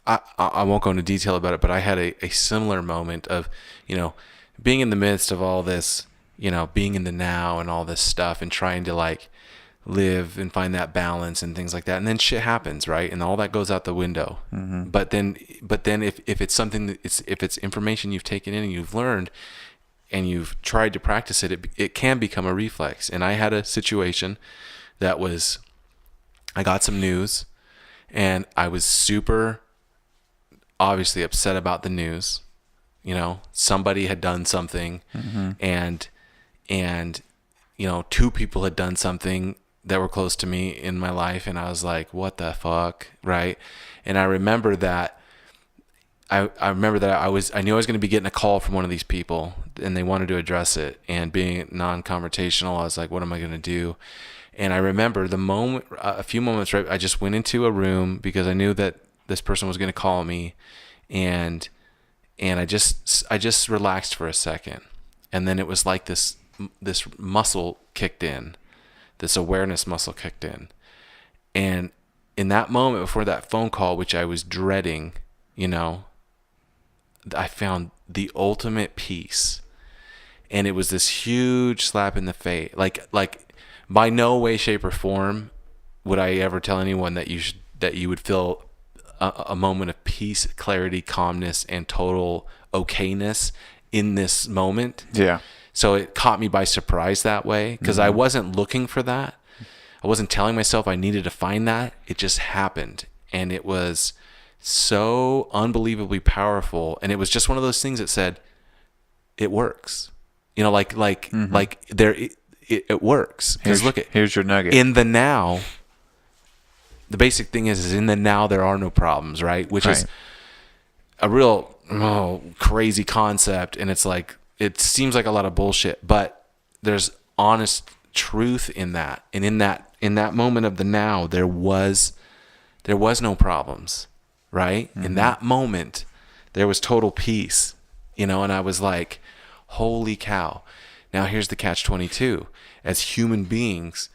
won't go into detail about it, but I had a similar moment of, being in the midst of all this, being in the now and all this stuff and trying to like live and find that balance and things like that. And then shit happens, right? And all that goes out the window. Mm-hmm. But then if it's something if it's information you've taken in and you've learned and you've tried to practice it can become a reflex. And I had a situation that was, I got some news and I was super obviously upset about the news. Somebody had done something, and two people had done something that were close to me in my life, and I was like, what the fuck, right? And I remember that I knew I was going to be getting a call from one of these people, and they wanted to address it, and being non-confrontational, I was like, what am I going to do? And I remember the moment, a few moments, right, I just went into a room because I knew that this person was going to call me, and I just relaxed for a second. And then it was like this muscle kicked in, this awareness muscle kicked in. And in that moment before that phone call, which I was dreading, I found the ultimate peace. And it was this huge slap in the face. Like by no way, shape, or form would I ever tell anyone that you would feel a moment of peace, clarity, calmness, and total okayness in this moment. Yeah. So it caught me by surprise that way, because I wasn't looking for that. I wasn't telling myself I needed to find that. It just happened, and it was so unbelievably powerful. And it was just one of those things that said, "It works." Like there, it works. Because Here's your nugget. In the now. The basic thing is in the now there are no problems, right? Which is a real crazy concept, and it's like it seems like a lot of bullshit, but there's honest truth in that. And in that moment of the now, there was no problems, right? In that moment, there was total peace, and I was like, holy cow. Now here's the catch-22. As human beings,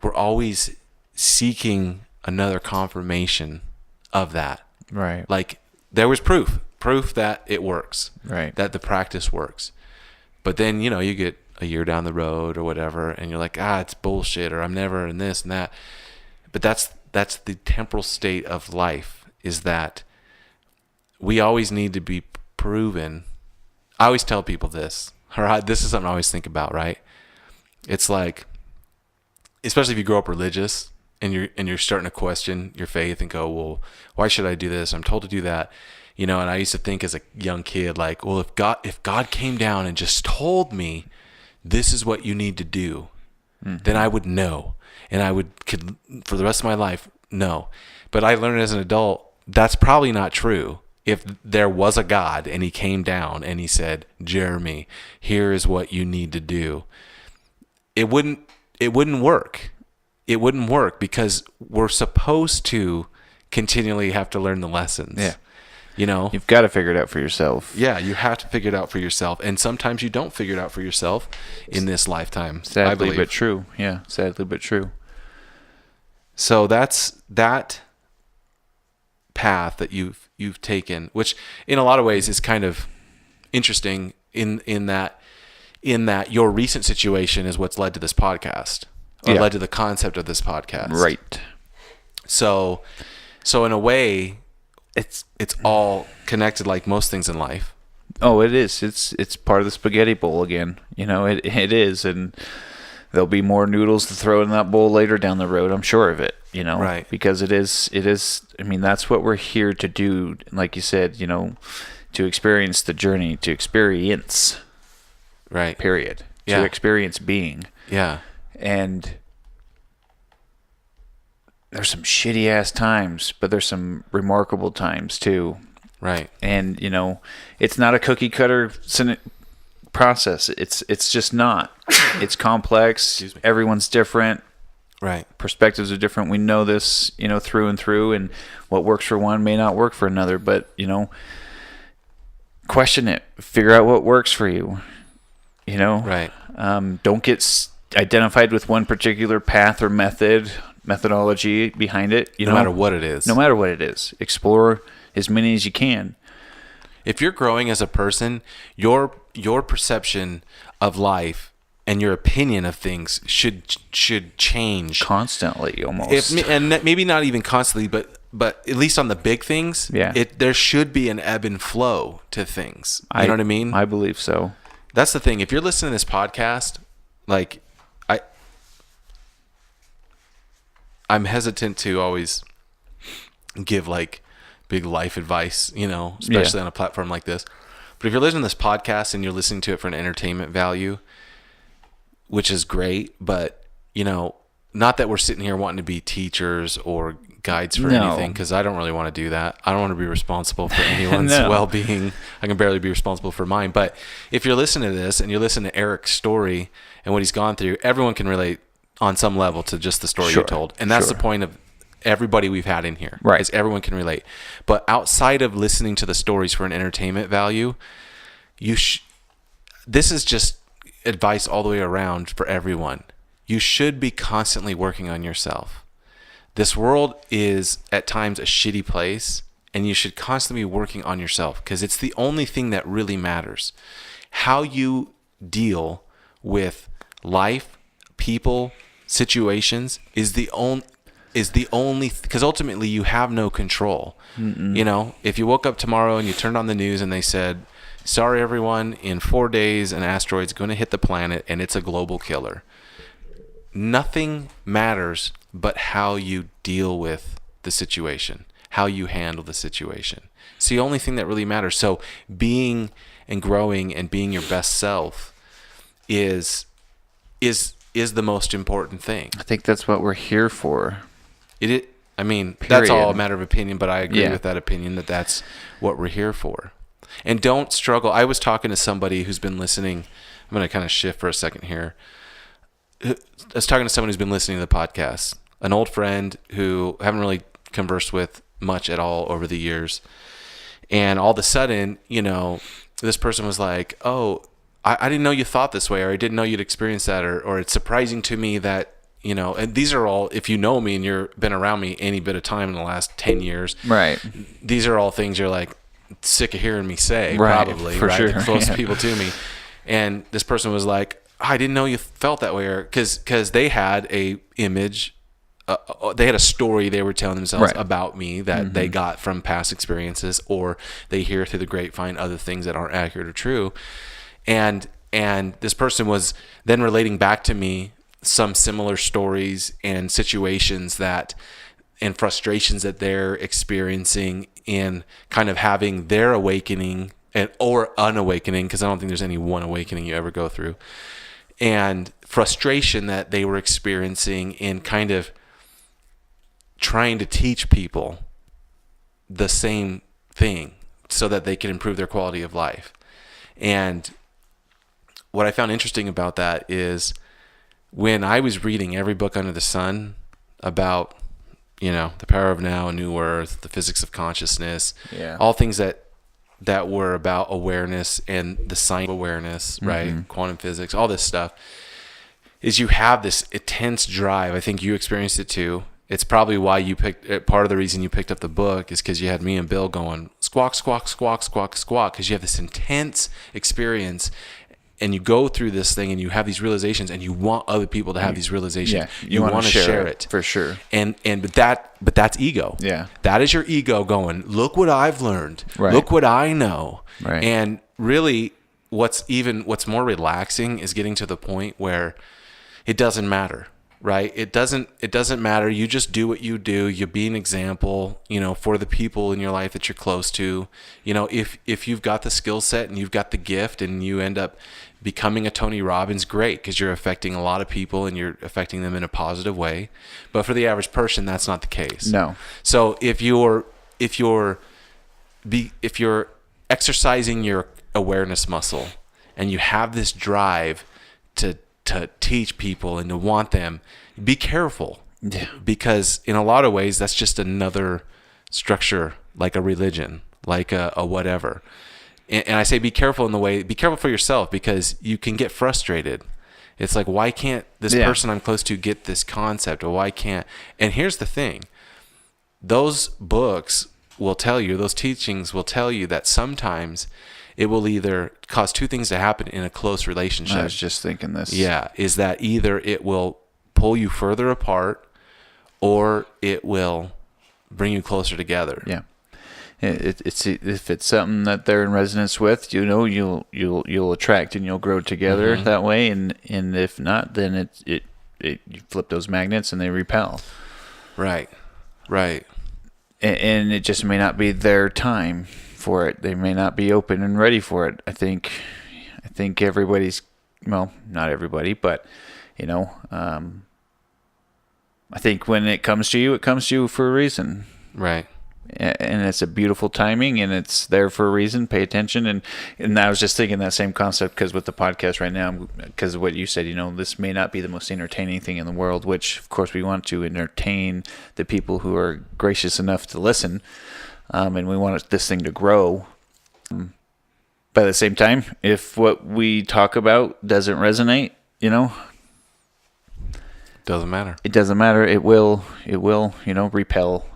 we're always seeking another confirmation of that. Right. Like there was proof that it works, Right. that the practice works. But then, you get a year down the road or whatever, and you're like, it's bullshit, or I'm never in this and that. But that's the temporal state of life, is that we always need to be proven. I always tell people this, or this is something I always think about, right? It's like, especially if you grow up religious and you're starting to question your faith and go, well, why should I do this? I'm told to do that. And I used to think as a young kid, like, well, if God came down and just told me this is what you need to do, then I would know, and I could for the rest of my life know. But I learned as an adult that's probably not true. If there was a God and he came down and he said, Jeremy, here is what you need to do, it wouldn't work. It wouldn't work because we're supposed to continually have to learn the lessons. Yeah. You've got to figure it out for yourself. Yeah, you have to figure it out for yourself. And sometimes you don't figure it out for yourself in this lifetime. Sadly, but true. Yeah, sadly, but true. So that's that path that you've taken, which in a lot of ways is kind of interesting in that your recent situation is what's led to this podcast, or led to the concept of this podcast. Right. So in a way, it's all connected, like most things in life. Oh, it is. It's part of the spaghetti bowl again. It is, and there'll be more noodles to throw in that bowl later down the road. I'm sure of it. Right? Because it is. I mean, that's what we're here to do. Like you said, to experience the journey, to experience. Right. Period. Yeah. To experience being. Yeah. And there's some shitty ass times, but there's some remarkable times too. Right. And it's not a cookie cutter process. It's just not. It's complex. Everyone's different. Right. Perspectives are different. We know this, through and through, and what works for one may not work for another, but question it. Figure out what works for you. Right. Don't get identified with one particular path or methodology behind it. No matter what it is. No matter what it is. Explore as many as you can. If you're growing as a person, your perception of life and your opinion of things should change Constantly, almost. Maybe not even constantly, but at least on the big things, there should be an ebb and flow to things. You know what I mean? I believe so. That's the thing. If you're listening to this podcast, like I'm hesitant to always give like big life advice, especially on a platform like this. But if you're listening to this podcast and you're listening to it for an entertainment value, which is great, but not that we're sitting here wanting to be teachers or guides for anything, because I don't really want to do that. I don't want to be responsible for anyone's well-being. I can barely be responsible for mine. But if you're listening to this and you're listening to Eric's story and what he's gone through, everyone can relate on some level to just the story you told. And that's the point of everybody we've had in here. Right. Is everyone can relate. But outside of listening to the stories for an entertainment value, this is just advice all the way around for everyone. You should be constantly working on yourself. This world is at times a shitty place, and you should constantly be working on yourself because it's the only thing that really matters. How you deal with life, people, situations is the only because ultimately you have no control. If you woke up tomorrow and you turned on the news and they said, sorry everyone, in 4 days an asteroid's going to hit the planet and it's a global killer, nothing matters but how you deal with the situation, how you handle the situation. It's the only thing that really matters. So being and growing and being your best self is the most important thing. I think that's what we're here for. That's all a matter of opinion, but I agree with that opinion that's what we're here for. And don't struggle. I was talking to somebody who's been listening. I'm going to kind of shift for a second here. I was talking to someone who's been listening to the podcast, an old friend who I haven't really conversed with much at all over the years. And all of a sudden, this person was like, oh, I didn't know you thought this way, or I didn't know you'd experienced that, or it's surprising to me that, and these are all, if you know me and you've been around me any bit of time in the last 10 years, right? These are all things you're like sick of hearing me say, right, probably, for right? sure. Close people to me. And this person was like, I didn't know you felt that way, because they had a image, they had a story they were telling themselves about me that they got from past experiences, or they hear through the grapevine other things that aren't accurate or true. And this person was then relating back to me some similar stories and situations and frustrations that they're experiencing in kind of having their awakening or unawakening, because I don't think there's any one awakening you ever go through, and frustration that they were experiencing in kind of trying to teach people the same thing so that they can improve their quality of life. And what I found interesting about that is when I was reading every book under the sun about, the power of now, a new earth, the physics of consciousness, all things that were about awareness and the science of awareness, right? Quantum physics, all this stuff, is you have this intense drive. I think you experienced it too. It's probably why part of the reason you picked up the book is because you had me and Bill going squawk, squawk, squawk, squawk, squawk, because you have this intense experience and you go through this thing and you have these realizations and you want other people to have these realizations. Yeah, you want to share it for sure. But that's ego. Yeah. That is your ego going, look what I've learned. Right. Look what I know. Right. And really what's more relaxing is getting to the point where it doesn't matter. Right. It doesn't matter. You just do what you do. You be an example, for the people in your life that you're close to. If you've got the skill set and you've got the gift and you end up becoming a Tony Robbins, great, because you're affecting a lot of people and you're affecting them in a positive way. But for the average person, that's not the case. No. So if you're exercising your awareness muscle and you have this drive to teach people and to want them, be careful. Yeah. Because in a lot of ways, that's just another structure, like a religion, like a whatever. And I say be careful be careful for yourself, because you can get frustrated. It's like, why can't this person I'm close to get this concept? Or why can't? And here's the thing. Those books will tell you, those teachings will tell you that sometimes it will either cause two things to happen in a close relationship. I was just thinking this. Yeah, is that either it will pull you further apart or it will bring you closer together. Yeah. It's if it's something that they're in resonance with, you'll attract and you'll grow together that way, and if not, then you flip those magnets and they repel. Right. And it just may not be their time for it. They may not be open and ready for it. I think everybody's, well, not everybody, but I think when it comes to you for a reason. Right. And it's a beautiful timing, and it's there for a reason. Pay attention. And I was just thinking that same concept, because with the podcast right now, because of what you said, this may not be the most entertaining thing in the world, which of course we want to entertain the people who are gracious enough to listen. And we want this thing to grow. But at the same time, if what we talk about doesn't resonate, doesn't matter. It doesn't matter. It will, repel.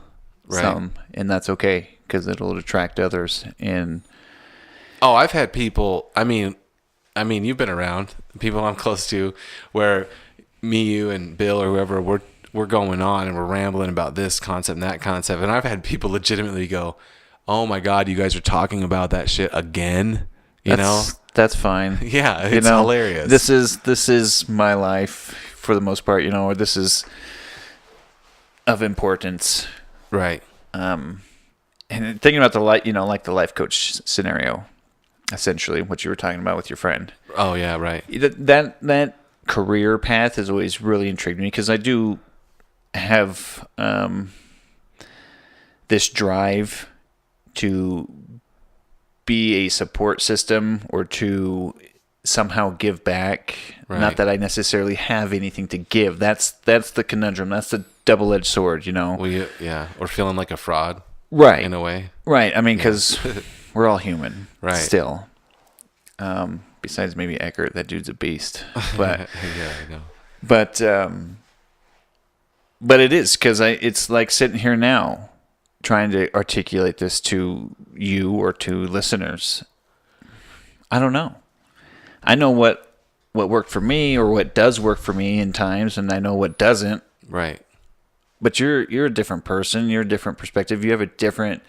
Right. Some, and that's okay, because it'll attract others. And I've had people, I mean you've been around people I'm close to, where me, you, and Bill or whoever, we're going on and we're rambling about this concept and that concept, and I've had people legitimately go, "Oh my God, you guys are talking about that shit again?" That's fine. Yeah, it's hilarious. This is my life for the most part, or this is of importance. Right. And thinking about the like the life coach scenario, essentially what you were talking about with your friend. Oh yeah, right. That career path has always really intrigued me, because I do have this drive to be a support system or to somehow give back. Right. Not that I necessarily have anything to give. That's the conundrum. That's the double-edged sword, Well, yeah, or feeling like a fraud, right? In a way, right? I mean, because we're all human, right? Still, besides maybe Eckert, that dude's a beast. But yeah, I know. But it is, because it's like sitting here now, trying to articulate this to you or to listeners. I don't know. I know what worked for me, or what does work for me in times, and I know what doesn't. Right. But you're a different person. You're a different perspective. You have a different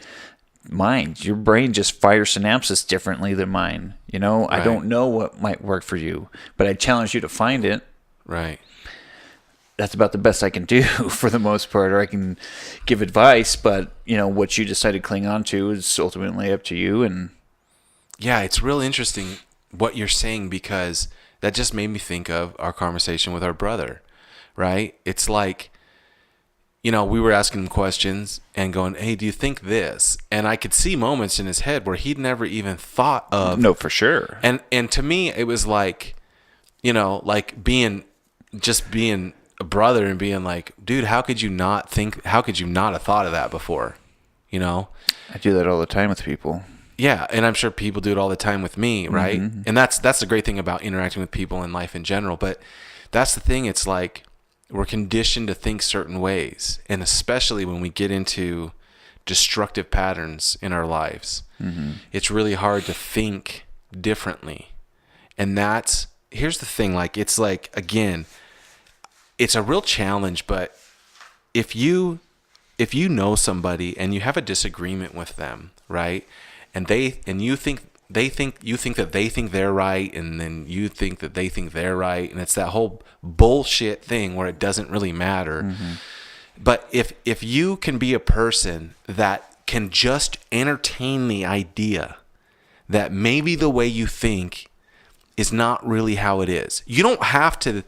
mind. Your brain just fires synapses differently than mine. Right. I don't know what might work for you, but I challenge you to find it. Right. that's about the best I can do for the most part, or I can give advice, but what you decide to cling on to is ultimately up to you. And Yeah, it's real interesting what you're saying, because that just made me think of our conversation with our brother, right? It's like, we were asking him questions and going, hey, do you think this? And I could see moments in his head where he'd never even thought of. no, for sure. And to me, it was like, like being a brother and being like, dude, how could you not have thought of that before? I do that all the time with people. Yeah, and I'm sure people do it all the time with me, right? Mm-hmm. And that's the great thing about interacting with people in life in general. But that's the thing. It's like we're conditioned to think certain ways, and especially when we get into destructive patterns in our lives, it's really hard to think differently. And here's the thing. Like, it's like, again, it's a real challenge. But if you know somebody and you have a disagreement with them, right? And you think that they think they're right, and then you think that they think they're right, and it's that whole bullshit thing where it doesn't really matter. But if you can be a person that can just entertain the idea that maybe the way you think is not really how it is, you don't have to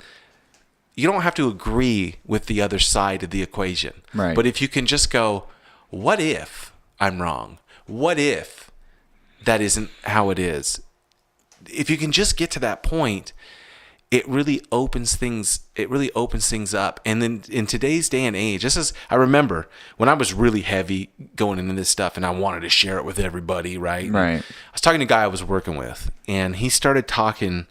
agree with the other side of the equation. Right. But if you can just go, what if I'm wrong? What if that isn't how it is? If you can just get to that point, it really opens things up. And then in today's day and age, I remember when I was really heavy going into this stuff and I wanted to share it with everybody, right? Right. I was talking to a guy I was working with, and he started talking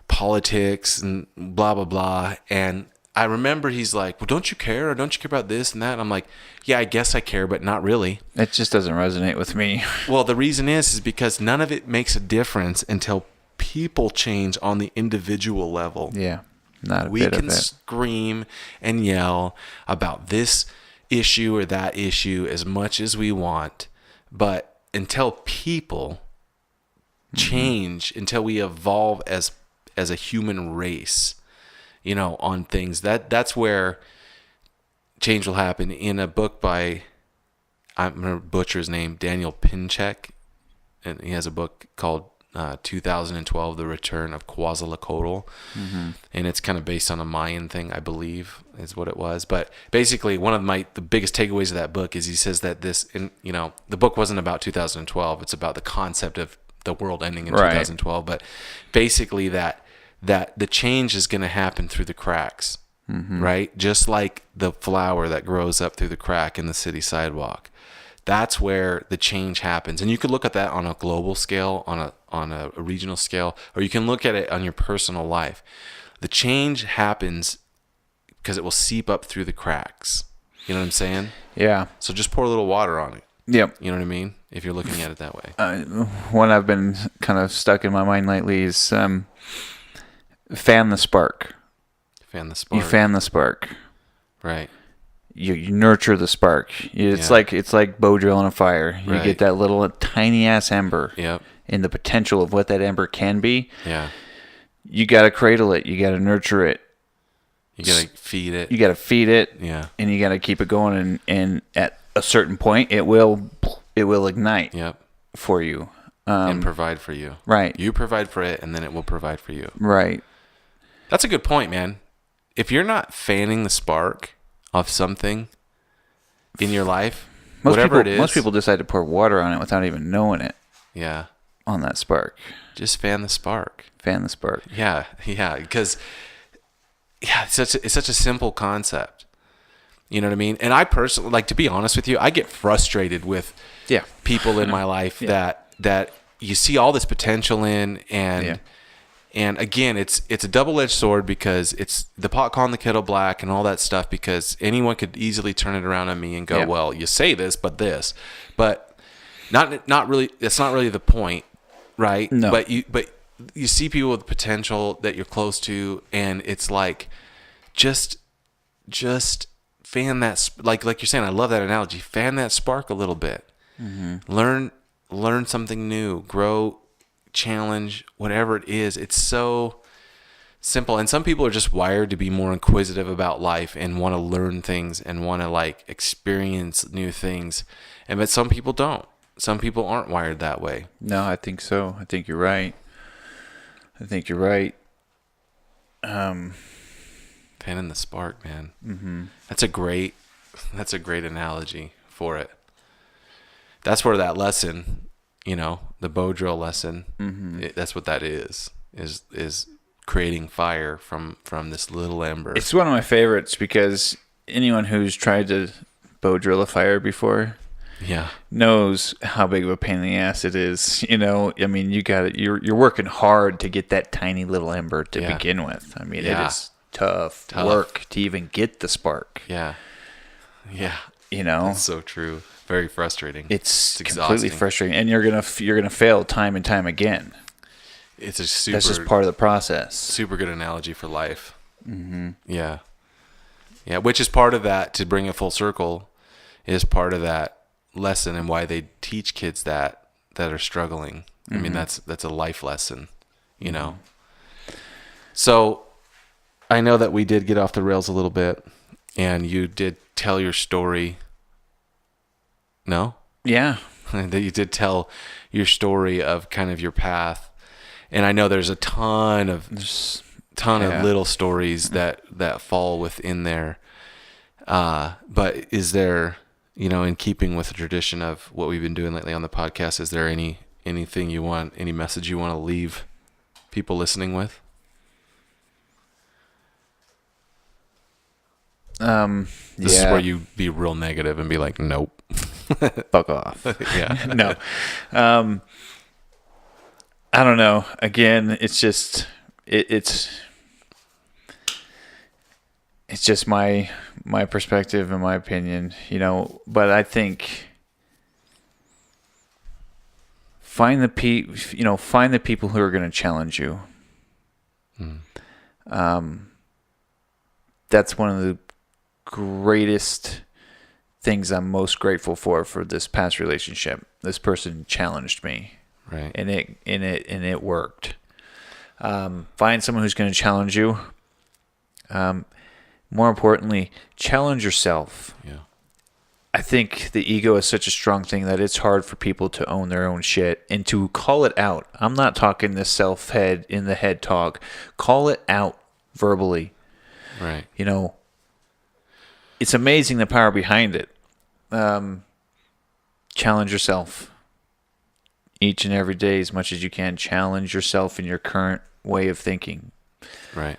politics and blah, blah, blah. And I remember he's like, well, don't you care? Or don't you care about this and that? And I'm like, yeah, I guess I care, but not really. It just doesn't resonate with me. Well, the reason is because none of it makes a difference until people change on the individual level. Yeah, not a We bit can of it. scream and yell about this issue or that issue as much as we want, but until people change, until we evolve as a human race, on things, that's where change will happen. In a book by, I'm going to butcher his name, Daniel Pinchek, and he has a book called 2012, The Return of Quetzalcoatl, and it's kind of based on a Mayan thing, I believe, is what it was. But basically, one of the biggest takeaways of that book is he says that the book wasn't about 2012; it's about the concept of the world ending in 2012. But basically, that the change is going to happen through the cracks, right? Just like the flower that grows up through the crack in the city sidewalk. That's where the change happens. And you could look at that on a global scale, on a regional scale, or you can look at it on your personal life. The change happens because it will seep up through the cracks. You know what I'm saying? Yeah. So just pour a little water on it. Yep. You know what I mean? If you're looking at it that way. One I've been kind of stuck in my mind lately is fan the spark. Fan the spark. You fan the spark. Right. You nurture the spark. It's like bow drill on a fire. You Right. get that little tiny ass ember. Yep. And the potential of what that ember can be. Yeah. You got to cradle it. You got to nurture it. You got to feed it. You got to feed it. Yeah. And you got to keep it going. And at a certain point, it will ignite Yep. for you. And provide for you. Right. You provide for it, and then it will provide for you. Right. That's a good point, man. If you're not fanning the spark of something in your life, whatever it is. Most people decide to pour water on it without even knowing it. Yeah. On that spark. Just fan the spark. Fan the spark. Yeah. Because it's such a simple concept. You know what I mean? And I personally, like, to be honest with you, I get frustrated with people in my life that you see all this potential in, and again, it's a double-edged sword, because it's the pot calling the kettle black and all that stuff, because anyone could easily turn it around on me and go, well, you say this, but not really. That's not really the point, right? No. But you see people with potential that you're close to, and it's like, just fan that, like you're saying. I love that analogy. Fan that spark a little bit. Learn something new. Grow. Challenge, whatever it is. It's so simple. And some people are just wired to be more inquisitive about life and want to learn things and want to like experience new things. But some people don't. Some people aren't wired that way. No, I think so. I think you're right. Fan in the spark, man. Mm-hmm. That's a great analogy for it. That's where that lesson, the bow drill lesson, that's what that is creating fire from this little ember. It's one of my favorites because anyone who's tried to bow drill a fire before knows how big of a pain in the ass it is. I mean, you're working hard to get that tiny little ember to begin with. I mean, it is tough work to even get the spark. Yeah. That's so true. Very frustrating. It's exhausting. Completely frustrating, and you're gonna fail time and time again. That's just part of the process. Super good analogy for life. Mm-hmm. Yeah, which is part of that. To bring it full circle, is part of that lesson and why they teach kids that are struggling. I mean, that's a life lesson, So, I know that we did get off the rails a little bit, and you did tell your story. No? Yeah. That you did tell your story of kind of your path. And I know there's a ton of little stories that fall within there. But is there, in keeping with the tradition of what we've been doing lately on the podcast, is there any message you want to leave people listening with? This is where you be real negative and be like, nope. Fuck off. Yeah. No. I don't know. Again, it's just it's just my perspective and my opinion, but I think find the people who are going to challenge you. That's one of the greatest things I'm most grateful for this past relationship. This person challenged me, right? And it worked. Find someone who's going to challenge you. More importantly, challenge yourself. Yeah. I think the ego is such a strong thing that it's hard for people to own their own shit and to call it out. I'm not talking this self-head in the head talk. Call it out verbally. Right. It's amazing the power behind it. Challenge yourself each and every day as much as you can. Challenge yourself in your current way of thinking. Right.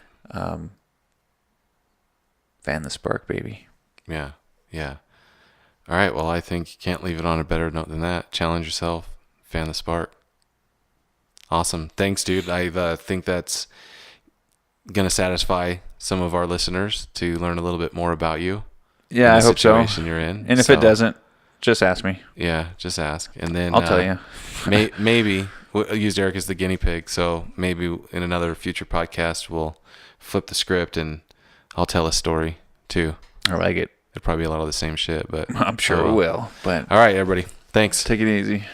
Fan the spark, baby. Yeah. All right. Well, I think you can't leave it on a better note than that. Challenge yourself. Fan the spark. Awesome. Thanks, dude. I think that's going to satisfy some of our listeners to learn a little bit more about you. Yeah, I hope so. The situation you're in. And if it doesn't, just ask me. Yeah, just ask. And then I'll tell you. Maybe we'll use Derek as the guinea pig. So maybe in another future podcast, we'll flip the script and I'll tell a story too. I like it. It'll probably be a lot of the same shit, but I'm sure it will. But all right, everybody. Thanks. Take it easy.